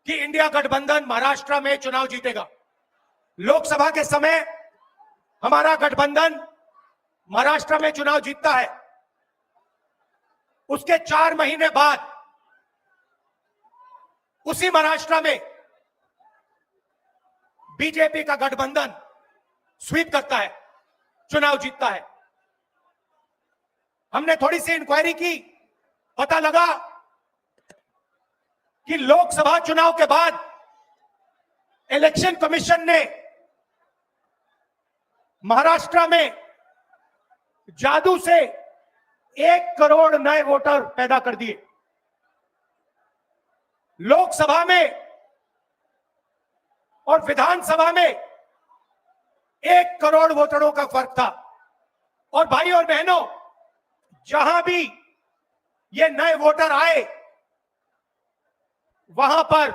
कि इंडिया गठबंधन महाराष्ट्र में चुनाव जीतेगा। लोकसभा के समय हमारा गठबंधन महाराष्ट्र में चुनाव जीतता है। उसके 4 महीने बाद उसी महाराष्ट्र में बीजेपी का गठबंधन स्वीप करता है, चुनाव जीतता है। हमने थोड़ी सी इंक्वायरी की, पता लगा कि लोकसभा चुनाव के बाद इलेक्शन कमीशन ने महाराष्ट्र में जादू से 1 करोड़ नए वोटर पैदा कर दिए। लोकसभा में और विधानसभा में 1 करोड़ वोटरों का फर्क था। और भाई और बहनों, जहां भी ये नए वोटर आए, वहां पर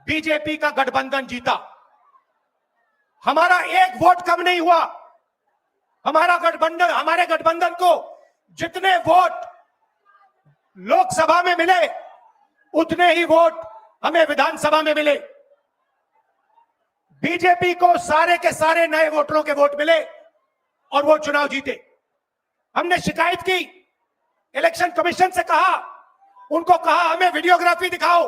बीजेपी का गठबंधन जीता। हमारा 1 वोट कम नहीं हुआ। हमारे गठबंधन को जितने वोट लोकसभा में मिले, उतने ही वोट हमें विधानसभा में मिले। बीजेपी को सारे के सारे नए वोटरों के वोट मिले और वो चुनाव जीते। हमने शिकायत की, इलेक्शन कमीशन से कहा, उनको कहा हमें वीडियोग्राफी दिखाओ।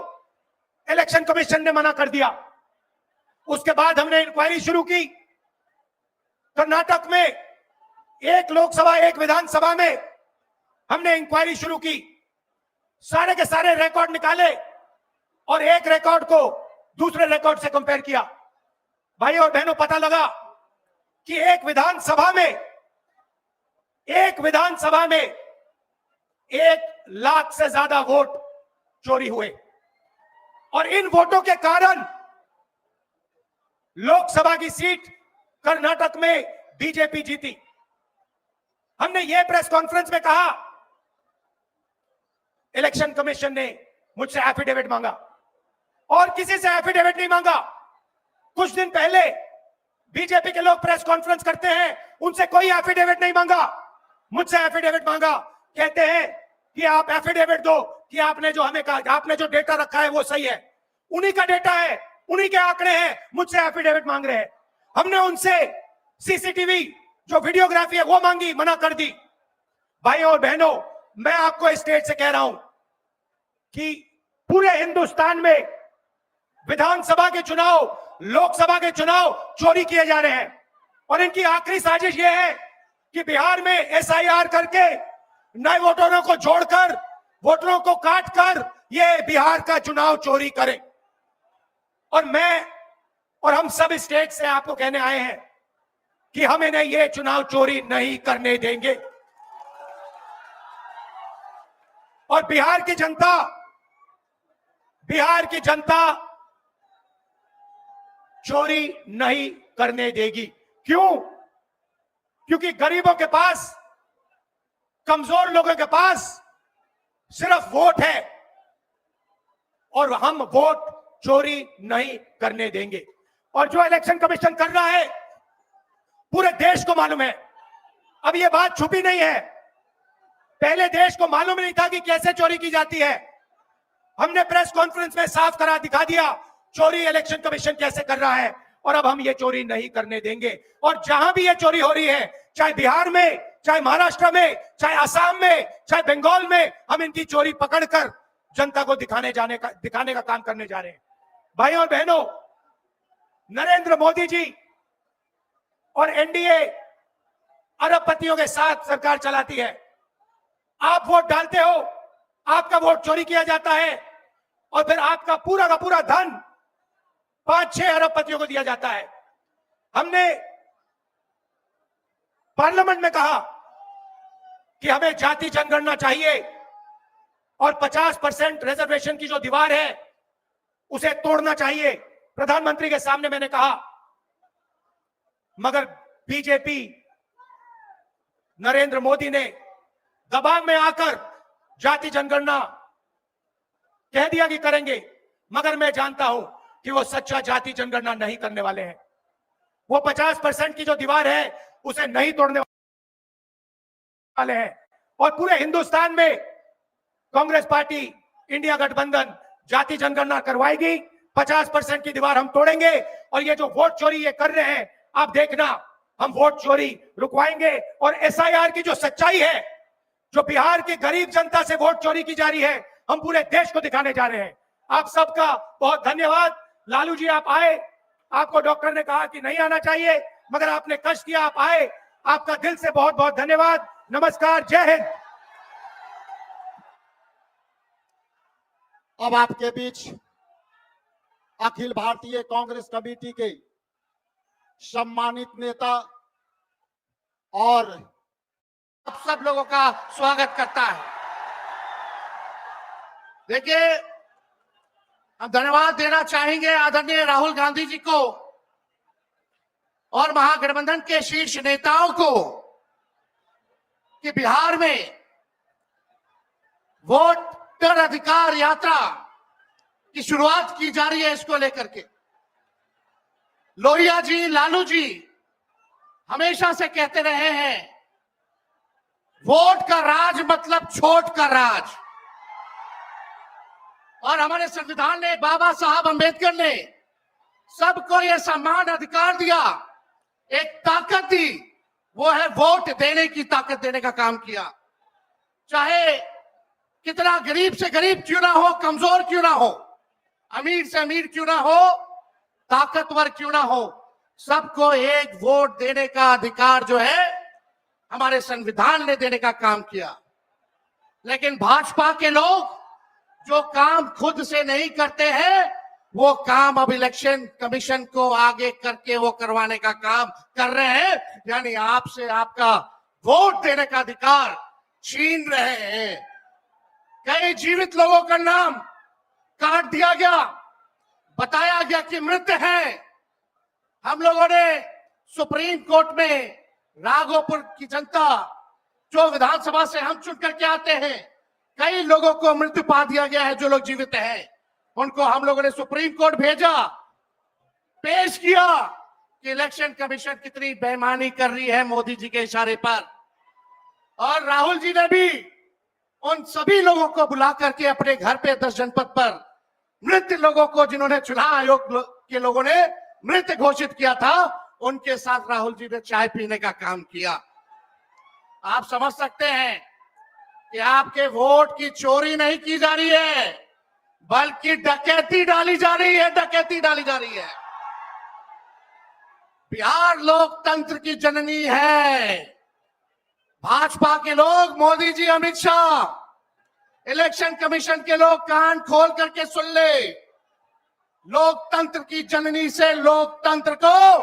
इलेक्शन कमीशन ने मना कर दिया। उसके बाद हमने इंक्वायरी शुरू की। कर्नाटक में 1 लोकसभा 1 विधानसभा में हमने इंक्वायरी शुरू की। सारे के सारे रिकॉर्ड निकाले और एक रिकॉर्ड को दूसरे रिकॉर्ड से कंपेयर किया। भाई और बहनों, पता लगा कि एक विधानसभा में 1 लाख से ज्यादा वोट चोरी हुए और इन वोटों के कारण लोकसभा की सीट कर्नाटक में बीजेपी जीती। हमने ये प्रेस कॉन्फ्रेंस में कहा, इलेक्शन कमीशन ने मुझसे एफिडेविट मांगा और किसी से एफिडेविट नहीं मांगा। कुछ दिन पहले बीजेपी के लोग प्रेस कॉन्फ्रेंस करते हैं, उनसे कोई एफिडेविट नहीं मांगा, मुझसे एफिडेविट मांगा। कहते हैं कि आप एफिडेविट दो कि आपने जो हमें कहा, आपने जो डेटा रखा है वो सही है। उन्हीं का डेटा है, उन्हीं के आंकड़े हैं, मुझसे एफिडेविट मांग रहे हैं। हमने उनसे सीसीटीवी जो वीडियोग्राफी है वो मांगी, मना कर दी। भाइयों और बहनों, मैं आपको इस स्टेज से कह रहा हूं कि पूरे हिंदुस्तान में विधानसभा के चुनाव, लोकसभा के चुनाव चोरी किए जा रहे हैं और इनकी आखिरी साजिश यह है कि बिहार में एसआईआर करके नए वोटरों को जोड़कर, वोटरों को काटकर ये बिहार का चुनाव चोरी करें। और मैं और हम सब स्टेट से आपको कहने आए हैं कि हम इन्हें ये चुनाव चोरी नहीं करने देंगे। और बिहार की जनता चोरी नहीं करने देगी। क्यों? क्योंकि गरीबों के पास, कमजोर लोगों के पास सिर्फ वोट है और हम वोट चोरी नहीं करने देंगे। और जो इलेक्शन कमीशन कर रहा है पूरे देश को मालूम है। अब ये बात छुपी नहीं है, पहले देश को मालूम नहीं था कि कैसे चोरी की जाती है। हमने प्रेस कॉन्फ्रेंस में साफ करा दिखा दिया चोरी इलेक्शन कमीशन कैसे कर रहा है और अब हम ये चोरी नहीं करने देंगे। और जहां भी ये चोरी हो रही है, चाहे बिहार में, चाहे महाराष्ट्र में, चाहे असम में, चाहे बंगाल में, हम इनकी चोरी पकड़कर जनता को दिखाने का काम करने जा रहे हैं। भाइयों और बहनों, नरेंद्र मोदी जी और एनडीए अरबपतियों के साथ सरकार चलाती है। आप वोट डालते हो, आपका वोट चोरी किया जाता है और फिर आपका पूरा का पूरा धन 5-6 अरबपतियों को दिया जाता है। हमने पार्लियामेंट में कहा कि हमें जाति जनगणना चाहिए और 50% रिजर्वेशन की जो दीवार है उसे तोड़ना चाहिए। प्रधानमंत्री के सामने मैंने कहा, मगर बीजेपी, नरेंद्र मोदी ने दबाव में आकर जाति जनगणना कह दिया कि करेंगे। मगर मैं जानता हूं कि वो सच्चा जाति जनगणना नहीं करने वाले हैं। वो 50% की जो दीवार है उसे नहीं तोड़ने वाले हैं। और पूरे हिंदुस्तान में कांग्रेस पार्टी, इंडिया गठबंधन जाति जनगणना करवाएगी। 50% की दीवार हम तोड़ेंगे और ये जो वोट चोरी ये कर रहे हैं, आप देखना, हम वोट चोरी रुकवाएंगे। और एसआईआर की जो सच्चाई है, जो बिहार की गरीब जनता से वोट चोरी की जा रही है, हम पूरे देश को दिखाने जा रहे हैं। आप सबका बहुत धन्यवाद। लालू जी, आप आए, आपको डॉक्टर ने कहा कि नहीं आना चाहिए, मगर आपने कष्ट किया, आप आए, आपका दिल से बहुत बहुत धन्यवाद। नमस्कार, जय हिंद। अब आपके बीच अखिल भारतीय कांग्रेस कमेटी के सम्मानित नेता और आप सब लोगों का स्वागत करता है। देखिए, हम धन्यवाद देना चाहेंगे आदरणीय राहुल गांधी जी को और महागठबंधन के शीर्ष नेताओं को कि बिहार में वोटर अधिकार यात्रा की शुरुआत की जा रही है। इसको लेकर के लोहिया जी, लालू जी हमेशा से कहते रहे हैं, वोट का राज मतलब छोट का राज। और हमारे संविधान ने, बाबा साहब अंबेडकर ने सबको यह सम्मान अधिकार दिया, एक ताकत दी, वो है वोट देने की ताकत देने का काम किया। चाहे कितना गरीब से गरीब क्यों ना हो, कमजोर क्यों ना हो, अमीर से अमीर क्यों ना हो, ताकतवर क्यों ना हो, सबको एक वोट देने का अधिकार जो है हमारे संविधान ने देने का काम किया। लेकिन भाजपा के लोग जो काम खुद से नहीं करते हैं, वो काम अब इलेक्शन कमीशन को आगे करके वो करवाने का काम कर रहे हैं। यानी आपसे आपका वोट देने का अधिकार छीन रहे हैं। कई जीवित लोगों का नाम काट दिया गया, बताया गया कि मृत हैं। हम लोगों ने सुप्रीम कोर्ट में राघोपुर की जनता, जो विधानसभा से हम चुन करके आते हैं, कई लोगों को मृत्यु पा दिया गया है। जो लोग जीवित हैं उनको हम लोगों ने सुप्रीम कोर्ट भेजा, पेश किया कि इलेक्शन कमीशन कितनी बेईमानी कर रही है मोदी जी के इशारे पर। और राहुल जी ने भी उन सभी लोगों को बुला करके अपने घर पे 10 जनपद पर मृत लोगों को, जिन्होंने चुनाव आयोग के लोगों ने मृत घोषित किया था, उनके साथ राहुल जी ने चाय पीने का काम किया। आप समझ सकते हैं कि आपके वोट की चोरी नहीं की जा रही है, बल्कि डकैती डाली जा रही है, डकैती डाली जा रही है। बिहार लोकतंत्र की जननी है। भाजपा के लोग, मोदी जी, अमित शाह, इलेक्शन कमीशन के लोग कान खोल करके सुन ले। लोकतंत्र की जननी से लोकतंत्र को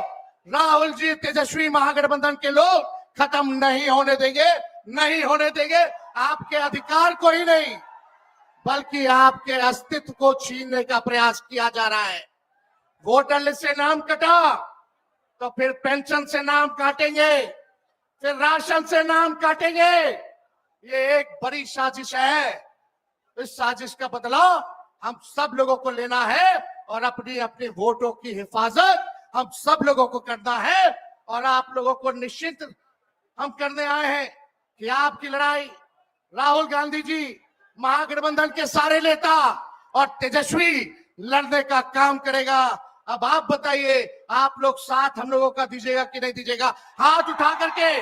राहुल जी, तेजस्वी महागठबंधन के लोग खत्म नहीं होने देंगे, नहीं होने देंगे। आपके अधिकार को ही नहीं, बल्कि आपके अस्तित्व को छीनने का प्रयास किया जा रहा है। वोटर लिस्ट से नाम कटा तो फिर पेंशन से नाम काटेंगे, फिर राशन से नाम काटेंगे। ये एक बड़ी साजिश है। इस साजिश का बदला हम सब लोगों को लेना है और अपनी अपनी वोटों की हिफाजत हम सब लोगों को करना है। और आप लोगों को निश्चित हम करने आए हैं कि आपकी लड़ाई राहुल गांधी जी, महागठबंधन के सारे नेता और तेजस्वी लड़ने का काम करेगा। अब आप बताइए, आप लोग साथ हम लोगों का दीजिएगा कि नहीं दीजिएगा? हाथ उठा करके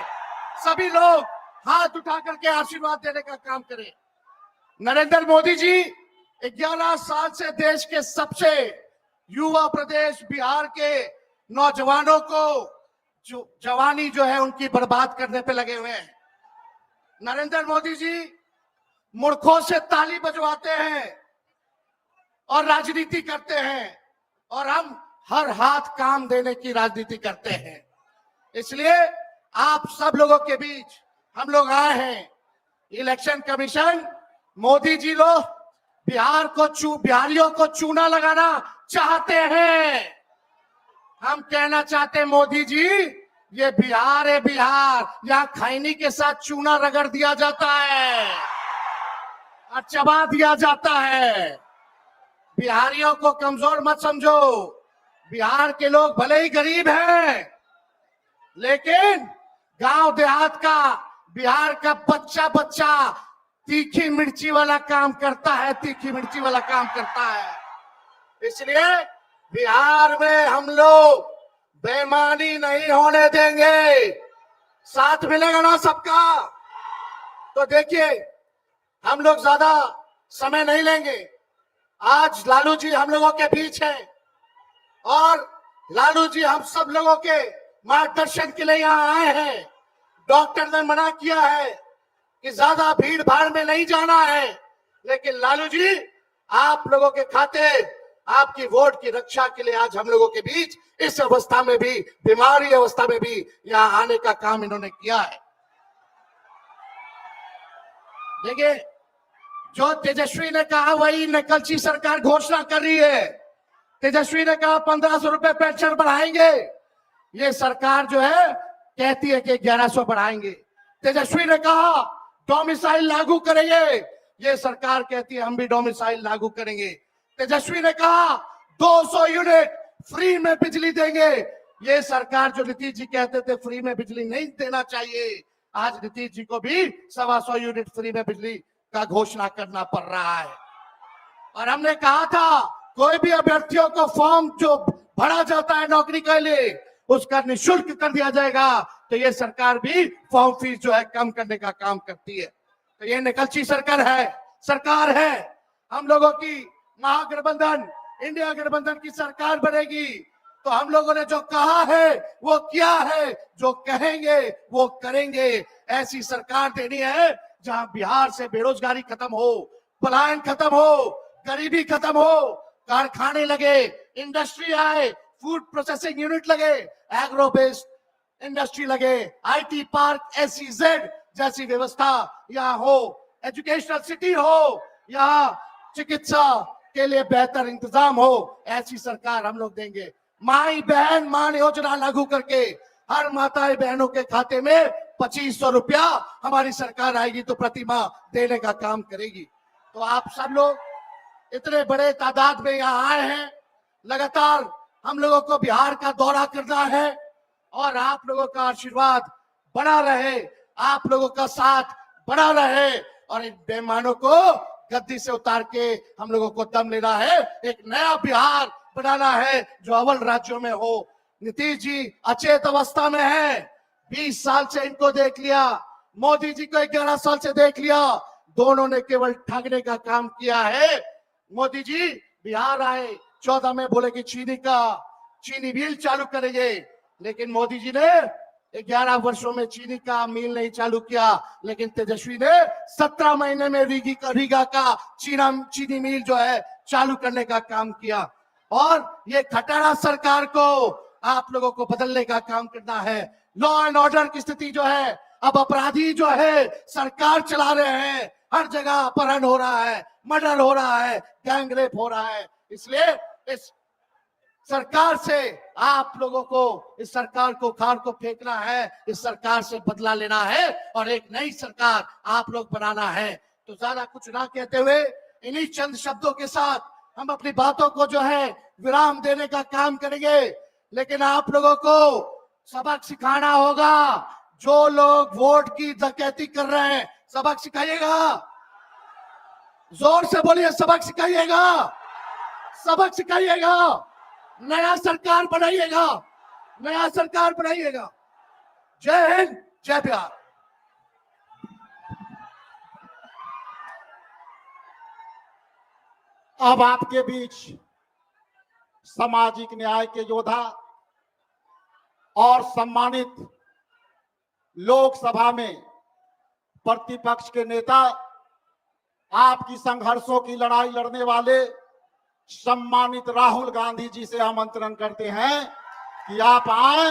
सभी लोग हाथ उठा करके आशीर्वाद देने का काम करें। नरेंद्र मोदी जी 11 साल से देश के सबसे युवा प्रदेश बिहार के नौजवानों को जवानी जो है उनकी बर्बाद करने पे लगे हुए हैं। नरेंद्र मोदी जी मूर्खों से ताली बजवाते हैं और राजनीति करते हैं, और हम हर हाथ काम देने की राजनीति करते हैं। इसलिए आप सब लोगों के बीच हम लोग आए हैं। इलेक्शन कमीशन, मोदी जी लोग बिहारियों को चूना लगाना चाहते हैं। हम कहना चाहते हैं, मोदी जी, ये बिहार है, बिहार, यहाँ खैनी के साथ चूना रगड़ दिया जाता है और चबा दिया जाता है। बिहारियों को कमजोर मत समझो। बिहार के लोग भले ही गरीब हैं, लेकिन गांव देहात का, बिहार का बच्चा बच्चा तीखी मिर्ची वाला काम करता है, तीखी मिर्ची वाला काम करता है। इसलिए बिहार में हम लोग बेईमानी नहीं होने देंगे। साथ मिलेगा ना सबका? तो देखिए, हम लोग ज्यादा समय नहीं लेंगे। आज लालू जी हम लोगों के बीच हैं और लालू जी हम सब लोगों के मार्गदर्शन के लिए यहाँ आए हैं। डॉक्टर ने मना किया है कि ज्यादा भीड़ भाड़ में नहीं जाना है, लेकिन लालू जी, आप लोगों के खातिर, आपकी वोट की रक्षा के लिए आज हम लोगों के बीच इस अवस्था में भी, बीमारी अवस्था में भी यहाँ आने का काम इन्होंने किया है। देखिए, जो तेजस्वी ने कहा वही नकलची सरकार घोषणा कर रही है। तेजस्वी ने कहा 1500 रुपए पेंशन बढ़ाएंगे, ये सरकार जो है कहती है कि 1100 बढ़ाएंगे। तेजस्वी ने कहा डोमिसाइल लागू करेंगे, ये सरकार कहती है हम भी डोमिसाइल लागू करेंगे। तेजस्वी ने कहा 200 यूनिट फ्री में बिजली देंगे, ये सरकार, जो नीतीश जी कहते थे फ्री में बिजली नहीं देना चाहिए, आज नीतीश जी को भी 125 यूनिट फ्री में बिजली का घोषणा करना पड़ रहा है। और हमने कहा था कोई भी अभ्यर्थियों को फॉर्म जो भरा जाता है नौकरी के लिए, उसका निःशुल्क कर दिया जाएगा। तो ये सरकार भी फॉर्म फीस जो है कम करने का काम करती है। तो ये निकलची सरकार है। हम लोगों की महागठबंधन, इंडिया गठबंधन की सरकार बनेगी तो हम लोगों ने जो कहा है वो किया है, जो कहेंगे वो करेंगे। ऐसी सरकार देनी है जहां बिहार से बेरोजगारी खत्म हो, पलायन खत्म हो, गरीबी खत्म हो, कारखाने लगे, इंडस्ट्री आए, फूड प्रोसेसिंग यूनिट लगे, एग्रो बेस्ड इंडस्ट्री लगे, आईटी पार्क, SEZ जैसी व्यवस्था यहाँ हो। एजुकेशनल सिटी हो, यहाँ चिकित्सा के लिए बेहतर इंतजाम हो, ऐसी सरकार हम लोग देंगे। माई बहन मान योजना लागू करके हर माताएं बहनों के खाते में 2500 रुपया हमारी सरकार आएगी तो प्रति माह देने का काम करेगी। तो आप सब लोग इतने बड़े तादाद में यहाँ आए हैं, लगातार हम लोगों को बिहार का दौरा करना है और आप लोगों का आशीर्वाद बना रहे, आप लोगों का साथ बना रहे और इन बेईमानों को गद्दी से उतार के हम लोगों को दम लेना है, एक नया बिहार बनाना है जो अव्वल राज्यों में हो। नीतीश जी अचेत अवस्था में है, 20 साल से इनको देख लिया, मोदी जी को 11 साल से देख लिया, दोनों ने केवल ठगने का काम किया है। मोदी जी बिहार आए 14 में बोले कि चीनी मिल चालू करेंगे, लेकिन मोदी जी ने 11 वर्षों में चीनी का मिल नहीं चालू किया, लेकिन तेजस्वी ने 17 महीने में रीगा का चीनी मिल जो है चालू करने का काम किया। और ये खटारा सरकार को आप लोगों को बदलने का काम करना है। लॉ एंड ऑर्डर की स्थिति जो है, अब अपराधी जो है सरकार चला रहे हैं, हर जगह अपहरण हो रहा है, मर्डर हो रहा है, गैंग रेप हो रहा है। इसलिए इस सरकार से आप लोगों को, इस सरकार को खार को फेंकना है, इस सरकार से बदला लेना है और एक नई सरकार आप लोग बनाना है। तो ज्यादा कुछ ना कहते हुए इन्हीं चंद शब्दों के साथ हम अपनी बातों को जो है विराम देने का काम करेंगे, लेकिन आप लोगों को सबक सिखाना होगा। जो लोग वोट की डकैती कर रहे हैं, सबक सिखाइएगा, जोर से बोलिए, सबक सिखाइएगा, सबक सिखाइएगा, नया सरकार बनाइएगा, नया सरकार बनाइएगा। जय हिंद, जय बिहार। अब आपके बीच सामाजिक न्याय के योद्धा और सम्मानित लोकसभा में प्रतिपक्ष के नेता, आपकी संघर्षों की लड़ाई लड़ने वाले सम्मानित राहुल गांधी जी से आमंत्रण करते हैं कि आप आए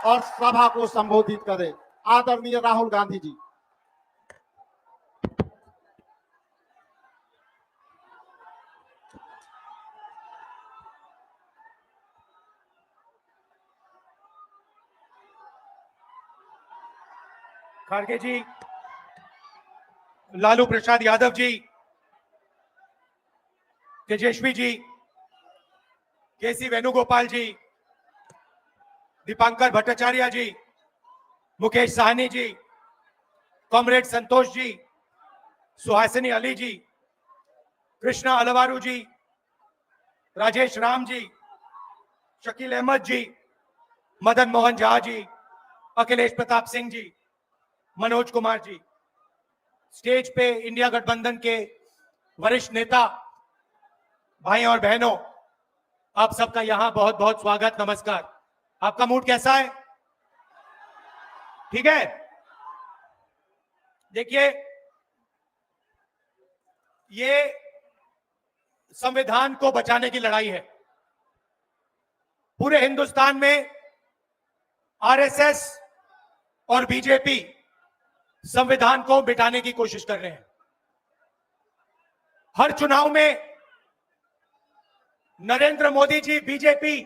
और सभा को संबोधित करें। आदरणीय राहुल गांधी जी। खड़गे जी, लालू प्रसाद यादव जी, तेजस्वी जी, केसी वेणुगोपाल जी, दीपांकर भट्टाचार्य जी, मुकेश साहनी जी, कॉमरेड संतोष जी, सुहासिनी अली जी, कृष्णा अलवारू जी, राजेश राम जी, शकील अहमद जी, मदन मोहन झा जी, अखिलेश प्रताप सिंह जी, मनोज कुमार जी, स्टेज पे इंडिया गठबंधन के वरिष्ठ नेता, भाई और बहनों, आप सबका यहां बहुत बहुत स्वागत, नमस्कार। आपका मूड कैसा है? ठीक है। देखिए, ये संविधान को बचाने की लड़ाई है। पूरे हिंदुस्तान में आरएसएस और बीजेपी संविधान को मिटाने की कोशिश कर रहे हैं। हर चुनाव में नरेंद्र मोदी जी, बीजेपी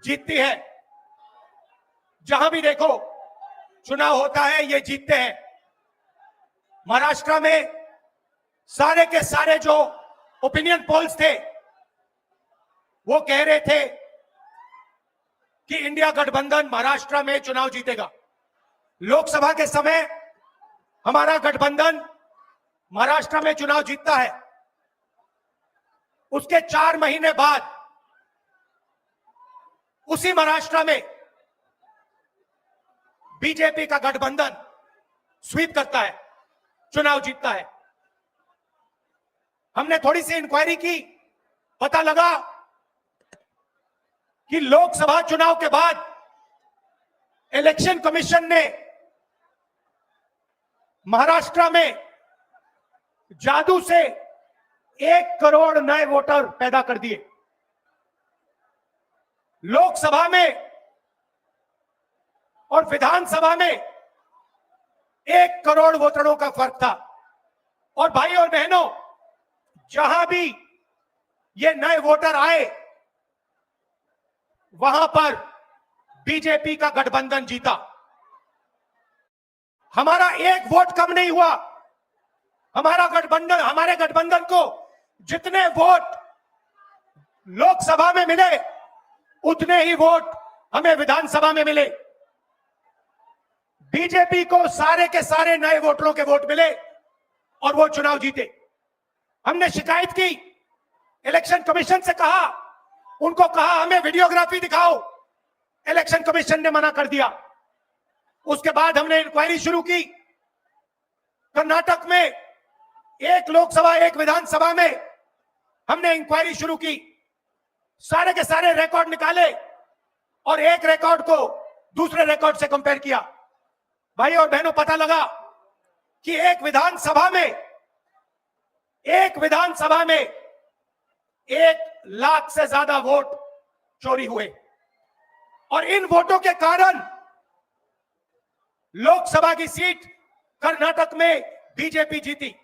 जीतती है। जहां भी देखो चुनाव होता है, ये जीतते हैं। महाराष्ट्र में सारे के सारे जो ओपिनियन पोल्स थे, वो कह रहे थे कि इंडिया गठबंधन महाराष्ट्र में चुनाव जीतेगा। लोकसभा के समय हमारा गठबंधन महाराष्ट्र में चुनाव जीतता है। उसके 4 महीने बाद उसी महाराष्ट्र में बीजेपी का गठबंधन स्वीप करता है, चुनाव जीतता है। हमने थोड़ी सी इंक्वायरी की, पता लगा कि लोकसभा चुनाव के बाद इलेक्शन कमीशन ने महाराष्ट्र में जादू से 1 करोड़ नए वोटर पैदा कर दिए। लोकसभा में और विधानसभा में 1 करोड़ वोटरों का फर्क था। और भाई और बहनों, जहां भी ये नए वोटर आए वहां पर बीजेपी का गठबंधन जीता। हमारा एक वोट कम नहीं हुआ। हमारे गठबंधन को जितने वोट लोकसभा में मिले उतने ही वोट हमें विधानसभा में मिले। बीजेपी को सारे के सारे नए वोटरों के वोट मिले और वो चुनाव जीते। हमने शिकायत की, इलेक्शन कमीशन से कहा, उनको कहा हमें वीडियोग्राफी दिखाओ, इलेक्शन कमीशन ने मना कर दिया। उसके बाद हमने इंक्वायरी शुरू की। कर्नाटक में एक लोकसभा एक विधानसभा में हमने इंक्वायरी शुरू की, सारे के सारे रिकॉर्ड निकाले और एक रिकॉर्ड को दूसरे रिकॉर्ड से कंपेयर किया। भाई और बहनों, पता लगा कि एक विधानसभा में 1 लाख से ज्यादा वोट चोरी हुए और इन वोटों के कारण लोकसभा की सीट कर्नाटक में बीजेपी जीती।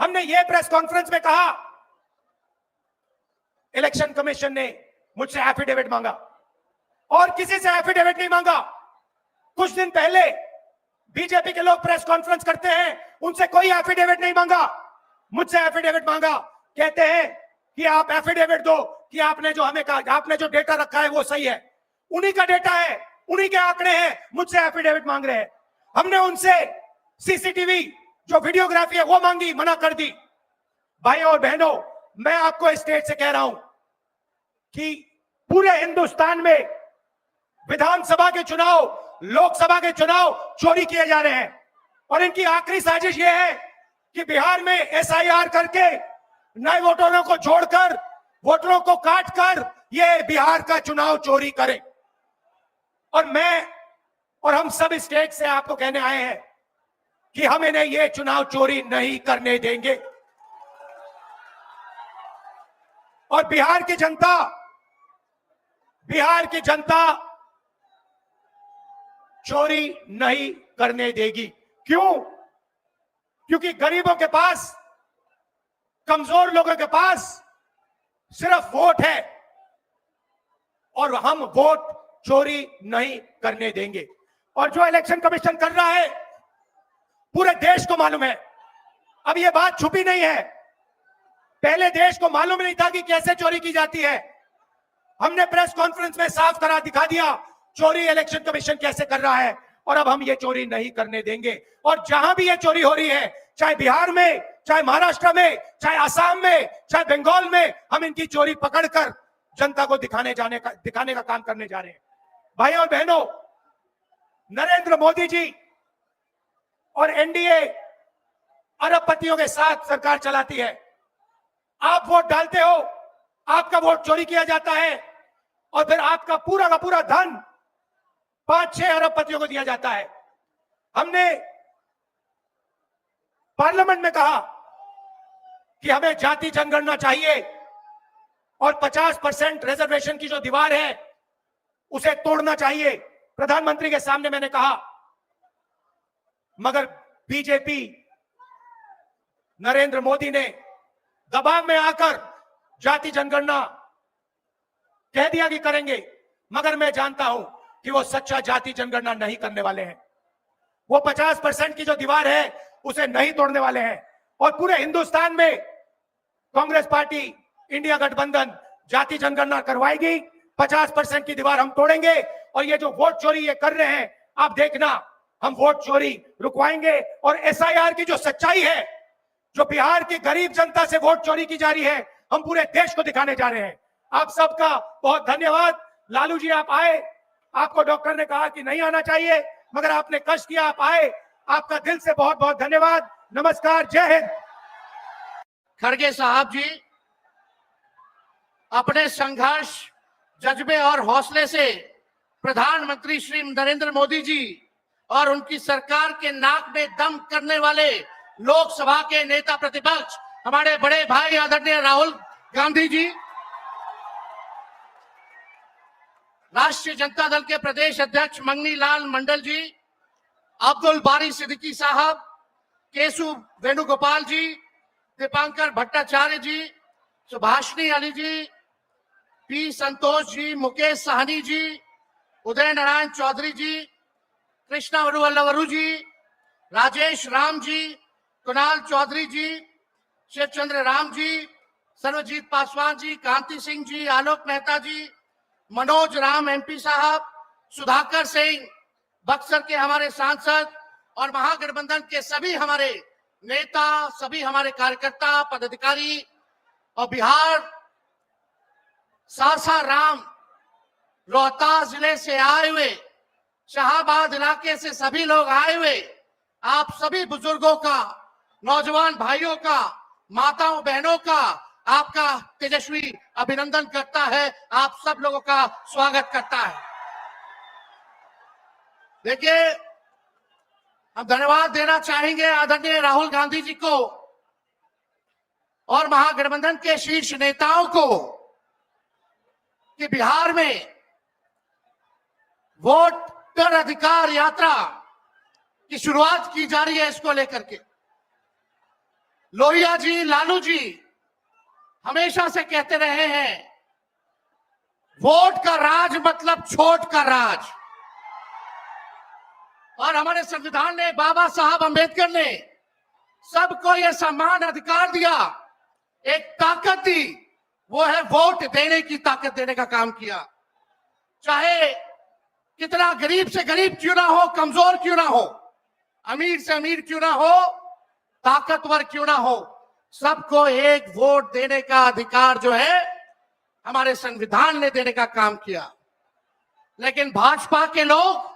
हमने ये प्रेस कॉन्फ्रेंस में कहा, इलेक्शन कमीशन ने मुझसे एफिडेविट मांगा और किसी से एफिडेविट नहीं मांगा। कुछ दिन पहले बीजेपी के लोग प्रेस कॉन्फ्रेंस करते हैं, उनसे कोई एफिडेविट नहीं मांगा, मुझसे एफिडेविट मांगा। कहते हैं कि आप एफिडेविट दो कि आपने जो हमें कहा, आपने जो डेटा रखा है वो सही है। उन्हीं का डेटा है, उन्हीं के आंकड़े हैं, मुझसे एफिडेविट मांग रहे हैं। हमने उनसे सीसीटीवी जो वीडियोग्राफी है वो मांगी, मना कर दी। भाई और बहनों, मैं आपको इस स्टेज से कह रहा हूं कि पूरे हिंदुस्तान में विधानसभा के चुनाव, लोकसभा के चुनाव चोरी किए जा रहे हैं और इनकी आखिरी साजिश यह है कि बिहार में एसआईआर करके नए वोटरों को जोड़कर, वोटरों को काटकर ये बिहार का चुनाव चोरी करें। और मैं और हम सब स्टेट से आपको कहने आए हैं कि हम इन्हें ये चुनाव चोरी नहीं करने देंगे। और बिहार की जनता चोरी नहीं करने देगी। क्यों? क्योंकि गरीबों के पास, कमजोर लोगों के पास सिर्फ वोट है और हम वोट चोरी नहीं करने देंगे। और जो इलेक्शन कमीशन कर रहा है पूरे देश को मालूम है। अब ये बात छुपी नहीं है, पहले देश को मालूम नहीं था कि कैसे चोरी की जाती है। हमने प्रेस कॉन्फ्रेंस में साफ करा दिखा दिया चोरी इलेक्शन कमीशन कैसे कर रहा है और अब हम ये चोरी नहीं करने देंगे। और जहां भी ये चोरी हो रही है, चाहे बिहार में, चाहे महाराष्ट्र में, चाहे असम में, चाहे बंगाल में, हम इनकी चोरी पकड़कर जनता को दिखाने का काम करने जा रहे हैं। भाई और बहनों, नरेंद्र मोदी जी और एनडीए अरबपतियों के साथ सरकार चलाती है। आप वोट डालते हो, आपका वोट चोरी किया जाता है और फिर आपका पूरा का पूरा धन 5-6 अरबपतियों को दिया जाता है। हमने पार्लियामेंट में कहा कि हमें जाति जनगणना चाहिए और 50% रिजर्वेशन की जो दीवार है उसे तोड़ना चाहिए। प्रधानमंत्री के सामने मैंने कहा, मगर बीजेपी, नरेंद्र मोदी ने दबाव में आकर जाति जनगणना कह दिया कि करेंगे। मगर मैं जानता हूं कि वो सच्चा जाति जनगणना नहीं करने वाले हैं। वो 50% की जो दीवार है उसे नहीं तोड़ने वाले हैं। और पूरे हिंदुस्तान में कांग्रेस पार्टी, इंडिया गठबंधन जाति जनगणना करवाएगी। 50% की दीवार हम तोड़ेंगे और ये जो वोट चोरी ये कर रहे हैं, आप देखना, हम वोट चोरी रुकवाएंगे। और एसआईआर की जो सच्चाई है, जो बिहार की गरीब जनता से वोट चोरी की जा रही है, हम पूरे देश को दिखाने जा रहे हैं। आप सबका बहुत धन्यवाद। लालू जी, आप आए, आपको डॉक्टर ने कहा कि नहीं आना चाहिए, मगर आपने कष्ट किया, आप आए, आपका दिल से बहुत बहुत धन्यवाद। नमस्कार, जय हिंद। खड़गे साहब जी अपने संघर्ष, जज्बे और हौसले से प्रधानमंत्री श्री नरेंद्र मोदी जी और उनकी सरकार के नाक में दम करने वाले लोकसभा के नेता प्रतिपक्ष हमारे बड़े भाई आदरणीय राहुल गांधी जी, राष्ट्रीय जनता दल के प्रदेश अध्यक्ष मंगनी लाल मंडल जी, अब्दुल बारी सिद्दीकी साहब, केशव वेणुगोपाल जी, दीपांकर भट्टाचार्य जी, सुभाषिनी अली जी, पी संतोष जी, मुकेश साहनी जी, उदय नारायण चौधरी जी, कृष्णा वल्लवरू जी, राजेश राम जी, कुणाल चौधरी जी, शिवचंद्र राम जी, सर्वजीत पासवान जी, कांति सिंह जी, आलोक मेहता जी, मनोज राम एमपी साहब, सुधाकर सिंह, बक्सर के हमारे सांसद और महागठबंधन के सभी हमारे नेता, सभी हमारे कार्यकर्ता, पदाधिकारी और बिहार सासाराम रोहतास जिले से आए हुए, शाहाबाद इलाके से सभी लोग आए हुए, आप सभी बुजुर्गों का, नौजवान भाइयों का, माताओं बहनों का आपका तेजस्वी अभिनंदन करता है, आप सब लोगों का स्वागत करता है। देखिए, हम धन्यवाद देना चाहेंगे आदरणीय राहुल गांधी जी को और महागठबंधन के शीर्ष नेताओं को कि बिहार में वोटर अधिकार यात्रा की शुरुआत की जा रही है। इसको लेकर के लोहिया जी, लालू जी हमेशा से कहते रहे हैं, वोट का राज मतलब छोट का राज। और हमारे संविधान ने, बाबा साहब अंबेडकर ने सबको यह सम्मान अधिकार दिया, एक ताकत दी, वो है वोट देने की ताकत देने का काम किया। चाहे कितना गरीब से गरीब क्यों ना हो, कमजोर क्यों ना हो, अमीर से अमीर क्यों ना हो, ताकतवर क्यों ना हो, सबको एक वोट देने का अधिकार जो है हमारे संविधान ने देने का काम किया। लेकिन भाजपा के लोग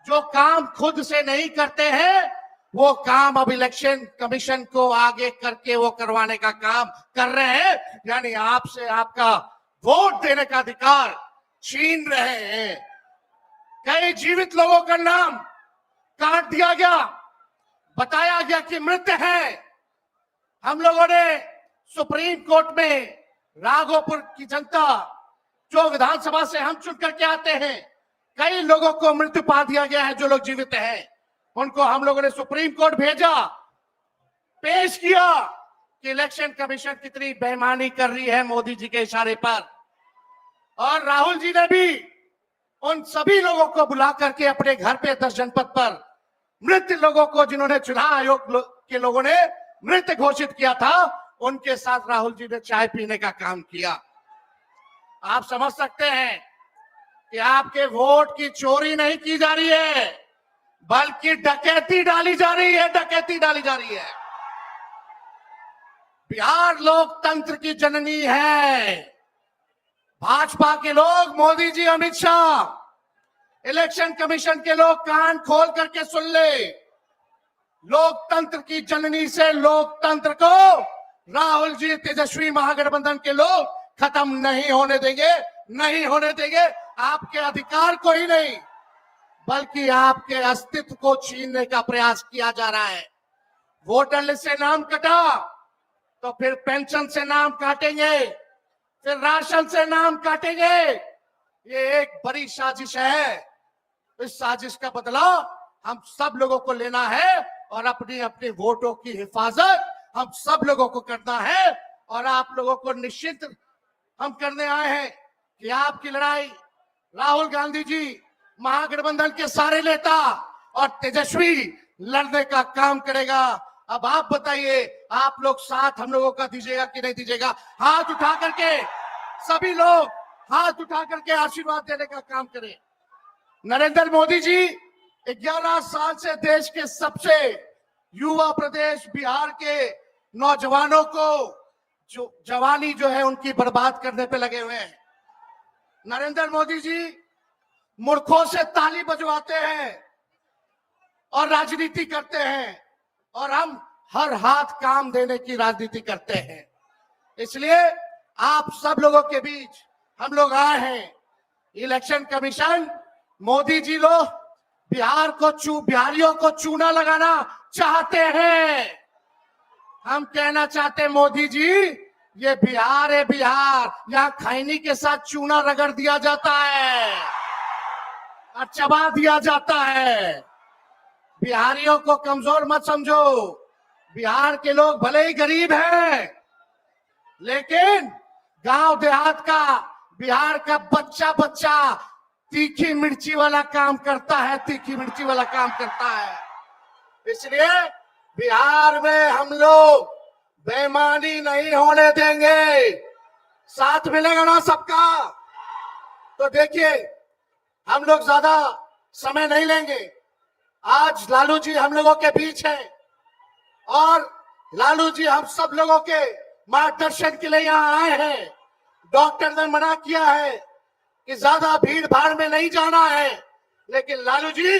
जो काम खुद से नहीं करते हैं, वो काम अब इलेक्शन कमीशन को आगे करके वो करवाने का काम कर रहे हैं, यानी आपसे आपका वोट देने का अधिकार छीन रहे हैं। कई जीवित लोगों का नाम काट दिया गया, बताया गया कि मृत है। हम लोगों ने सुप्रीम कोर्ट में राघोपुर की जनता, जो विधानसभा से हम चुन करके आते हैं, कई लोगों को मृत्यु पा दिया गया है। जो लोग जीवित हैं उनको हम लोगों ने सुप्रीम कोर्ट भेजा, पेश किया कि इलेक्शन कमीशन कितनी बेईमानी कर रही है मोदी जी के इशारे पर। और राहुल जी ने भी उन सभी लोगों को बुला करके अपने घर पे 10 जनपद पर मृत लोगों को, जिन्होंने चुनाव आयोग के लोगों ने मृत घोषित किया था, उनके साथ राहुल जी ने चाय पीने का काम किया। आप समझ सकते हैं कि आपके वोट की चोरी नहीं की जा रही है, बल्कि डकैती डाली जा रही है, डकैती डाली जा रही है। बिहार लोकतंत्र की जननी है। भाजपा के लोग, मोदी जी, अमित शाह, इलेक्शन कमीशन के लोग कान खोल करके सुन ले, लोकतंत्र की जननी से लोकतंत्र को राहुल जी, तेजस्वी महागठबंधन के लोग खत्म नहीं होने देंगे, नहीं होने देंगे। आपके अधिकार को ही नहीं, बल्कि आपके अस्तित्व को छीनने का प्रयास किया जा रहा है। वोटर लिस्ट से नाम कटा तो फिर पेंशन से नाम काटेंगे, फिर राशन से नाम काटेंगे। ये एक बड़ी साजिश है। इस साजिश का बदला हम सब लोगों को लेना है और अपनी अपनी वोटों की हिफाजत हम सब लोगों को करना है। और आप लोगों को निश्चित हम करने आए हैं कि आपकी लड़ाई राहुल गांधी जी, महागठबंधन के सारे नेता और तेजस्वी लड़ने का काम करेगा। अब आप बताइए, आप लोग साथ हम लोगों का दीजिएगा कि नहीं दीजिएगा? हाथ उठा करके सभी लोग हाथ उठा करके आशीर्वाद देने का काम करें। नरेंद्र मोदी जी 11 साल से देश के सबसे युवा प्रदेश बिहार के नौजवानों को जो जवानी जो है उनकी बर्बाद करने पे लगे हुए हैं। नरेंद्र मोदी जी मूर्खों से ताली बजवाते हैं और राजनीति करते हैं, और हम हर हाथ काम देने की राजनीति करते हैं। इसलिए आप सब लोगों के बीच हम लोग आए हैं। इलेक्शन कमीशन, मोदी जी लोग बिहारियों को चूना लगाना चाहते हैं। हम कहना चाहते हैं, मोदी जी, ये बिहार है, बिहार, यहाँ खैनी के साथ चूना रगड़ दिया जाता है और चबा दिया जाता है। बिहारियों को कमजोर मत समझो। बिहार के लोग भले ही गरीब हैं, लेकिन गांव देहात का बिहार का बच्चा बच्चा तीखी मिर्ची वाला काम करता है, तीखी मिर्ची वाला काम करता है। इसलिए बिहार में हम लोग बेईमानी नहीं होने देंगे। साथ मिलेगा ना सबका? तो देखिए, हम लोग ज्यादा समय नहीं लेंगे। आज लालू जी हम लोगों के बीच हैं और लालू जी हम सब लोगों के मार्गदर्शन के लिए यहाँ आए हैं। डॉक्टर ने मना किया है कि ज्यादा भीड़ भाड़ में नहीं जाना है, लेकिन लालू जी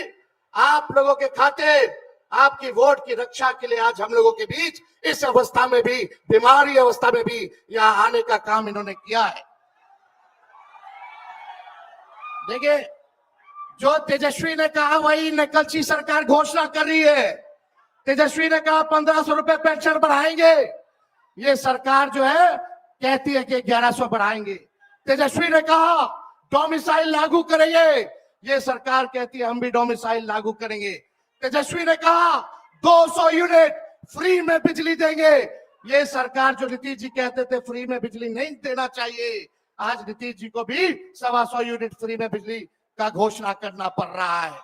आप लोगों के खातिर, आपकी वोट की रक्षा के लिए आज हम लोगों के बीच इस अवस्था में भी, बीमारी अवस्था में भी यहाँ आने का काम इन्होंने किया है। देखिए, जो तेजस्वी ने कहा वही नकलची सरकार घोषणा कर रही है। तेजस्वी ने कहा 1500 रुपए पेंशन बढ़ाएंगे, ये सरकार जो है कहती है कि 1100 बढ़ाएंगे। तेजस्वी ने कहा डोमिसाइल लागू करेंगे, ये सरकार कहती है हम भी डोमिसाइल लागू करेंगे। तेजस्वी ने कहा 200 यूनिट फ्री में बिजली देंगे, ये सरकार, जो नीतीश जी कहते थे फ्री में बिजली नहीं देना चाहिए, आज नीतीश जी को भी 125 यूनिट फ्री में बिजली का घोषणा करना पड़ रहा है।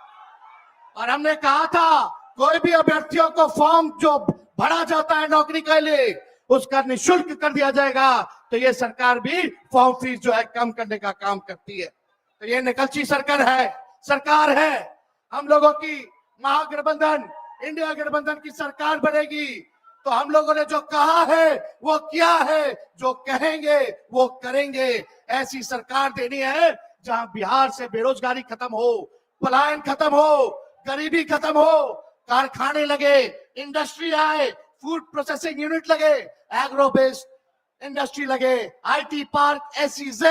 और हमने कहा था कोई भी अभ्यर्थियों को फॉर्म जो भरा जाता है नौकरी के लिए उसका निःशुल्क कर दिया जाएगा, तो ये सरकार भी फॉर्म फीस जो है कम करने का काम करती है। तो ये नकलची सरकार है। हम लोगों की महागठबंधन, इंडिया गठबंधन की सरकार बनेगी तो हम लोगों ने जो कहा है वो किया है, जो कहेंगे वो करेंगे। ऐसी सरकार देनी है जहां बिहार से बेरोजगारी खत्म हो, पलायन खत्म हो, गरीबी खत्म हो, कारखाने लगे, इंडस्ट्री आए, फूड प्रोसेसिंग यूनिट लगे, एग्रो बेस्ड इंडस्ट्री लगे, आईटी पार्क, SEZ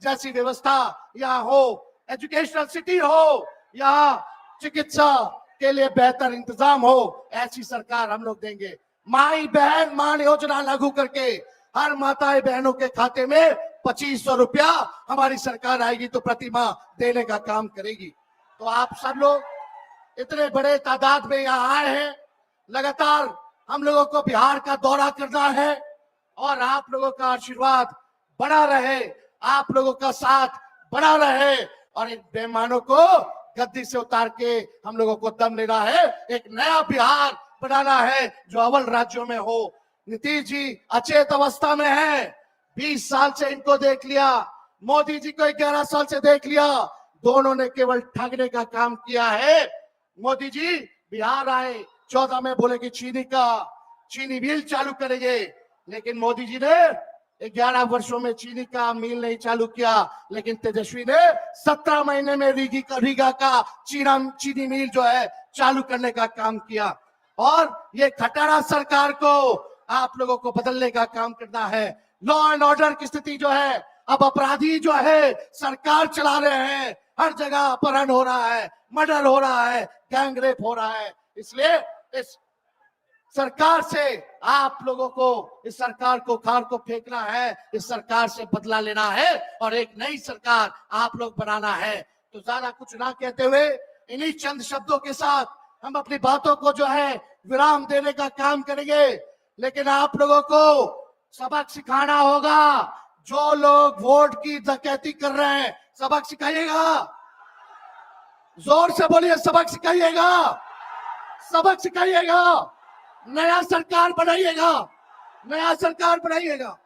जैसी व्यवस्था यहाँ हो, एजुकेशनल सिटी हो, यहाँ चिकित्सा के लिए बेहतर इंतजाम हो, ऐसी सरकार हम लोग देंगे। माई बहन मान योजना लागू करके हर माताएं बहनों के खाते में 2500 रुपया हमारी सरकार आएगी तो प्रति माह देने का काम करेगी। तो आप सब लोग इतने बड़े तादाद में यहाँ आए हैं, लगातार हम लोगों को बिहार का दौरा करना है और आप लोगों का आशीर्वाद बना रहे, आप लोगों का साथ बना रहे और इन बेईमानों को गद्दी से उतार के हम लोगों को दम लेना है, एक नया बिहार बनाना है जो अव्वल राज्यों में हो। नीतीश जी अचेत अवस्था में है, 20 साल से इनको देख लिया, मोदी जी को 11 साल से देख लिया, दोनों ने केवल ठगने का काम किया है। मोदी जी बिहार आए, 14 में बोले कि चीनी मिल चालू करेंगे, लेकिन मोदी जी ने 11 वर्षों में चीनी का मिल नहीं चालू किया, लेकिन तेजस्वी ने 17 महीने में रीगा का चीनी मिल जो है चालू करने का काम किया। और ये खटारा सरकार को आप लोगों को बदलने का काम करना है। लॉ एंड ऑर्डर की स्थिति जो है, अब अपराधी जो है सरकार चला रहे हैं, हर जगह अपहरण हो रहा है, मर्डर हो रहा है, गैंग रेप हो रहा है। इसलिए इस सरकार से आप लोगों को, इस सरकार को खार को फेंकना है, इस सरकार से बदला लेना है और एक नई सरकार आप लोग बनाना है। तो ज्यादा कुछ ना कहते हुए इन्हीं चंद शब्दों के साथ हम अपनी बातों को जो है विराम देने का काम करेंगे, लेकिन आप लोगों को सबक सिखाना होगा। जो लोग वोट की डकैती कर रहे हैं, सबक सिखाइएगा, जोर से बोलिए, सबक सिखाइएगा, सबक सिखाइएगा, नया सरकार बनाइएगा, नया सरकार बनाइएगा।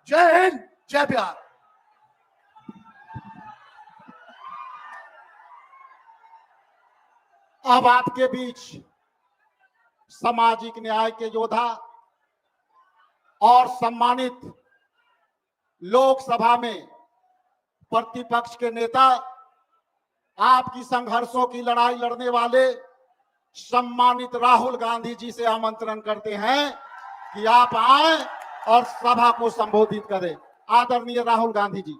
जय हिंद, जय बिहार। अब आपके बीच सामाजिक न्याय के योद्धा और सम्मानित लोकसभा में प्रतिपक्ष के नेता, आपकी संघर्षों की लड़ाई लड़ने वाले सम्मानित राहुल गांधी जी से आमंत्रण करते हैं कि आप आए और सभा को संबोधित करें। आदरणीय राहुल गांधी जी।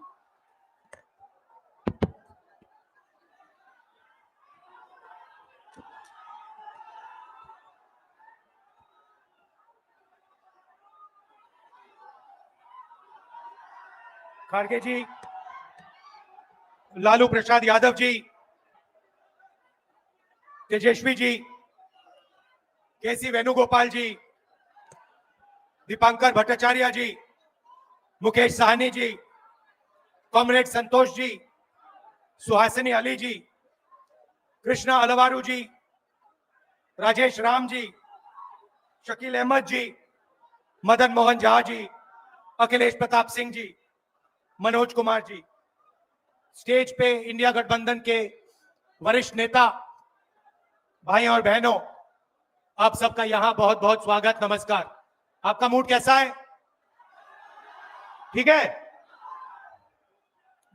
खड़गे जी, लालू प्रसाद यादव जी, तेजस्वी जी, केसी वेणुगोपाल जी, दीपांकर भट्टाचार्य जी, मुकेश साहनी जी, कॉमरेड संतोष जी, सुहासिनी अली जी, कृष्णा अलवारू जी, राजेश राम जी, शकील अहमद जी, मदन मोहन झा जी, अखिलेश प्रताप सिंह जी, मनोज कुमार जी, स्टेज पे इंडिया गठबंधन के वरिष्ठ नेता भाई और बहनों, आप सबका यहां बहुत बहुत स्वागत, नमस्कार। आपका मूड कैसा है? ठीक है।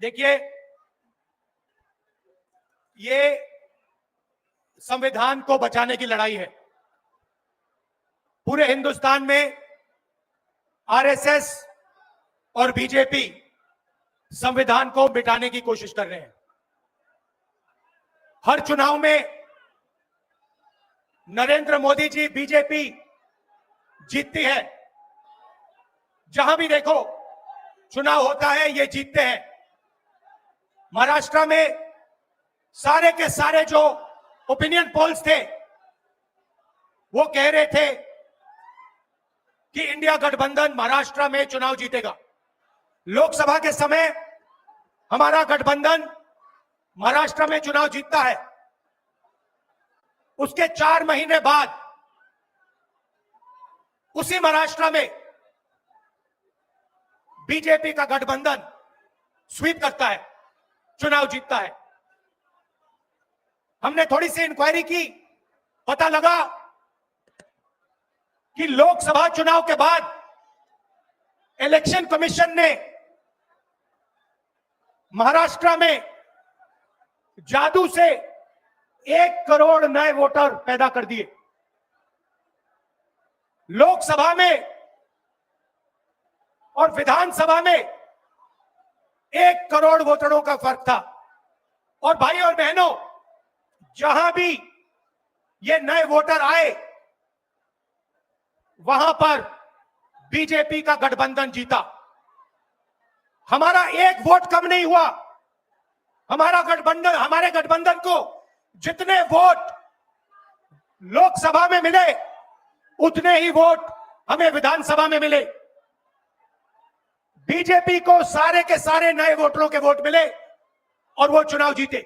देखिए, ये संविधान को बचाने की लड़ाई है। पूरे हिंदुस्तान में आरएसएस और बीजेपी संविधान को मिटाने की कोशिश कर रहे हैं। हर चुनाव में नरेंद्र मोदी जी, बीजेपी जीतती है। जहां भी देखो चुनाव होता है, ये जीतते हैं। महाराष्ट्र में सारे के सारे जो ओपिनियन पोल्स थे, वो कह रहे थे कि इंडिया गठबंधन महाराष्ट्र में चुनाव जीतेगा। लोकसभा के समय हमारा गठबंधन महाराष्ट्र में चुनाव जीतता है। उसके 4 महीने बाद उसी महाराष्ट्र में बीजेपी का गठबंधन स्वीप करता है, चुनाव जीतता है। हमने थोड़ी सी इंक्वायरी की, पता लगा कि लोकसभा चुनाव के बाद इलेक्शन कमीशन ने महाराष्ट्र में जादू से 1 करोड़ नए वोटर पैदा कर दिए। लोकसभा में और विधानसभा में 1 करोड़ वोटरों का फर्क था। और भाई और बहनों, जहां भी ये नए वोटर आए, वहां पर बीजेपी का गठबंधन जीता। हमारा 1 वोट कम नहीं हुआ। हमारे गठबंधन को जितने वोट लोकसभा में मिले, उतने ही वोट हमें विधानसभा में मिले। बीजेपी को सारे के सारे नए वोटरों के वोट मिले और वो चुनाव जीते।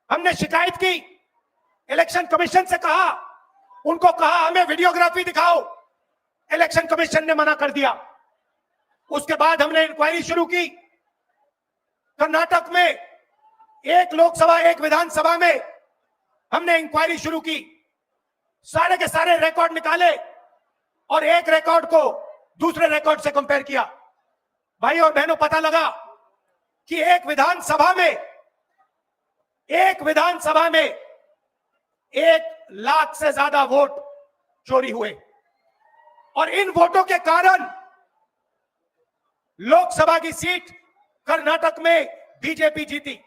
हमने शिकायत की, इलेक्शन कमीशन से कहा, उनको कहा हमें वीडियोग्राफी दिखाओ। इलेक्शन कमीशन ने मना कर दिया। उसके बाद हमने इंक्वायरी शुरू की। कर्नाटक में 1 लोकसभा 1 विधानसभा में हमने इंक्वायरी शुरू की। सारे के सारे रिकॉर्ड निकाले और एक रिकॉर्ड को दूसरे रिकॉर्ड से कंपेयर किया। भाई और बहनों, पता लगा कि एक विधानसभा में 1 लाख से ज्यादा वोट चोरी हुए और इन वोटों के कारण लोकसभा की सीट कर्नाटक में बीजेपी जीती।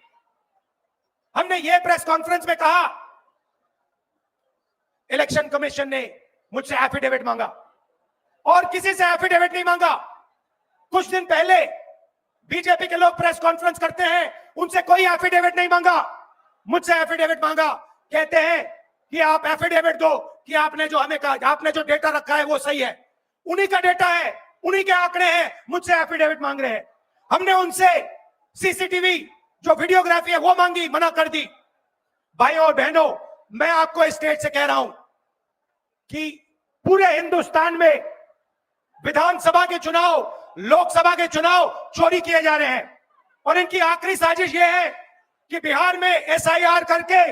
हमने ये प्रेस कॉन्फ्रेंस में कहा, इलेक्शन कमीशन ने मुझसे एफिडेविट मांगा और किसी से एफिडेविट नहीं मांगा। कुछ दिन पहले बीजेपी के लोग प्रेस कॉन्फ्रेंस करते हैं, उनसे कोई एफिडेविट नहीं मांगा, मुझसे एफिडेविट मांगा। कहते हैं कि आप एफिडेविट दो कि आपने जो हमें कहा, आपने जो डेटा रखा है वो सही है। उन्हीं का डेटा है, उन्हीं के आंकड़े हैं, मुझसे एफिडेविट मांग रहे हैं। हमने उनसे सीसीटीवी जो वीडियोग्राफी है वो मांगी, मना कर दी। भाई और बहनों, मैं आपको स्टेज से कह रहा हूं कि पूरे हिंदुस्तान में विधानसभा के चुनाव, लोकसभा के चुनाव चोरी किए जा रहे हैं और इनकी आखिरी साजिश यह है कि बिहार में एसआईआर करके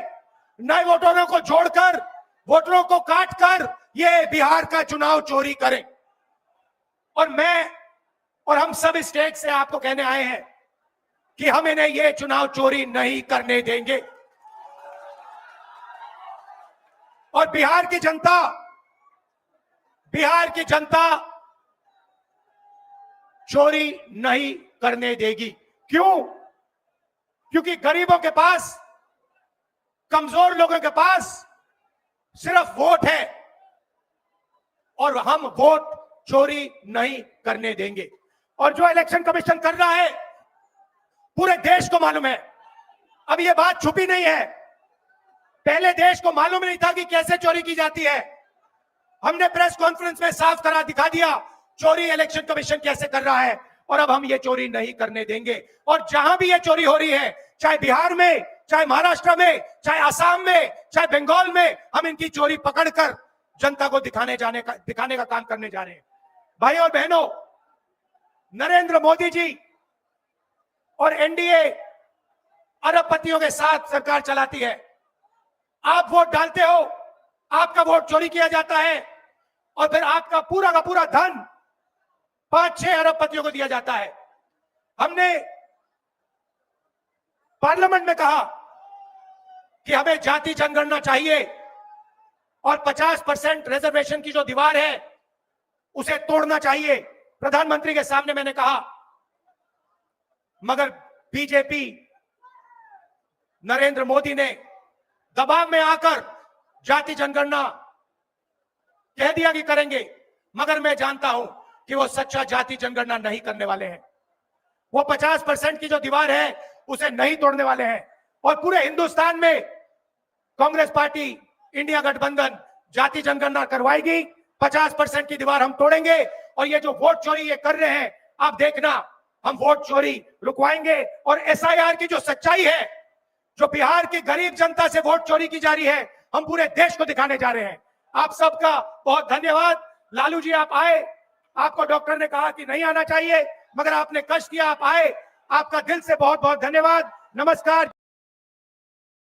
नए वोटरों को जोड़कर, वोटरों को काटकर ये बिहार का चुनाव चोरी करें। और मैं और हम सब स्टेट से आपको कहने आए हैं कि हम इन्हें ये चुनाव चोरी नहीं करने देंगे। और बिहार की जनता चोरी नहीं करने देगी। क्यों? क्योंकि गरीबों के पास, कमजोर लोगों के पास सिर्फ वोट है और हम वोट चोरी नहीं करने देंगे। और जो इलेक्शन कमीशन कर रहा है, पूरे देश को मालूम है। अब ये बात छुपी नहीं है। पहले देश को मालूम नहीं था कि कैसे चोरी की जाती है। हमने प्रेस कॉन्फ्रेंस में साफ दिखा दिया चोरी इलेक्शन कमीशन कैसे कर रहा है, और अब हम ये चोरी नहीं करने देंगे। और जहां भी ये चोरी हो रही है, चाहे बिहार में, चाहे महाराष्ट्र में, चाहे असम में, चाहे बंगाल में, हम इनकी चोरी पकड़कर जनता को दिखाने का काम करने जा रहे हैं। भाई और बहनों, नरेंद्र मोदी जी और एनडीए अरबपतियों के साथ सरकार चलाती है। आप वोट डालते हो, आपका वोट चोरी किया जाता है और फिर आपका पूरा का पूरा धन 5-6 अरबपतियों को दिया जाता है। हमने पार्लियामेंट में कहा कि हमें जाति जनगणना चाहिए और 50% रिजर्वेशन की जो दीवार है उसे तोड़ना चाहिए। प्रधानमंत्री के सामने मैंने कहा, मगर बीजेपी, नरेंद्र मोदी ने दबाव में आकर जाति जनगणना कह दिया कि करेंगे, मगर मैं जानता हूं कि वो सच्चा जाति जनगणना नहीं करने वाले हैं। वो 50% की जो दीवार है उसे नहीं तोड़ने वाले हैं। और पूरे हिंदुस्तान में कांग्रेस पार्टी, इंडिया गठबंधन जाति जनगणना करवाएगी, 50% की दीवार हम तोड़ेंगे। और ये जो वोट चोरी ये कर रहे हैं, आप देखना, हम वोट चोरी रुकवाएंगे। और एसआईआर की जो सच्चाई है, जो बिहार की गरीब जनता से वोट चोरी की जा रही है, हम पूरे देश को दिखाने जा रहे हैं। आप सबका बहुत धन्यवाद। लालू जी, आप आए, आपको डॉक्टर ने कहा कि नहीं आना चाहिए, मगर आपने कष्ट किया, आप आए, आपका दिल से बहुत बहुत धन्यवाद। नमस्कार।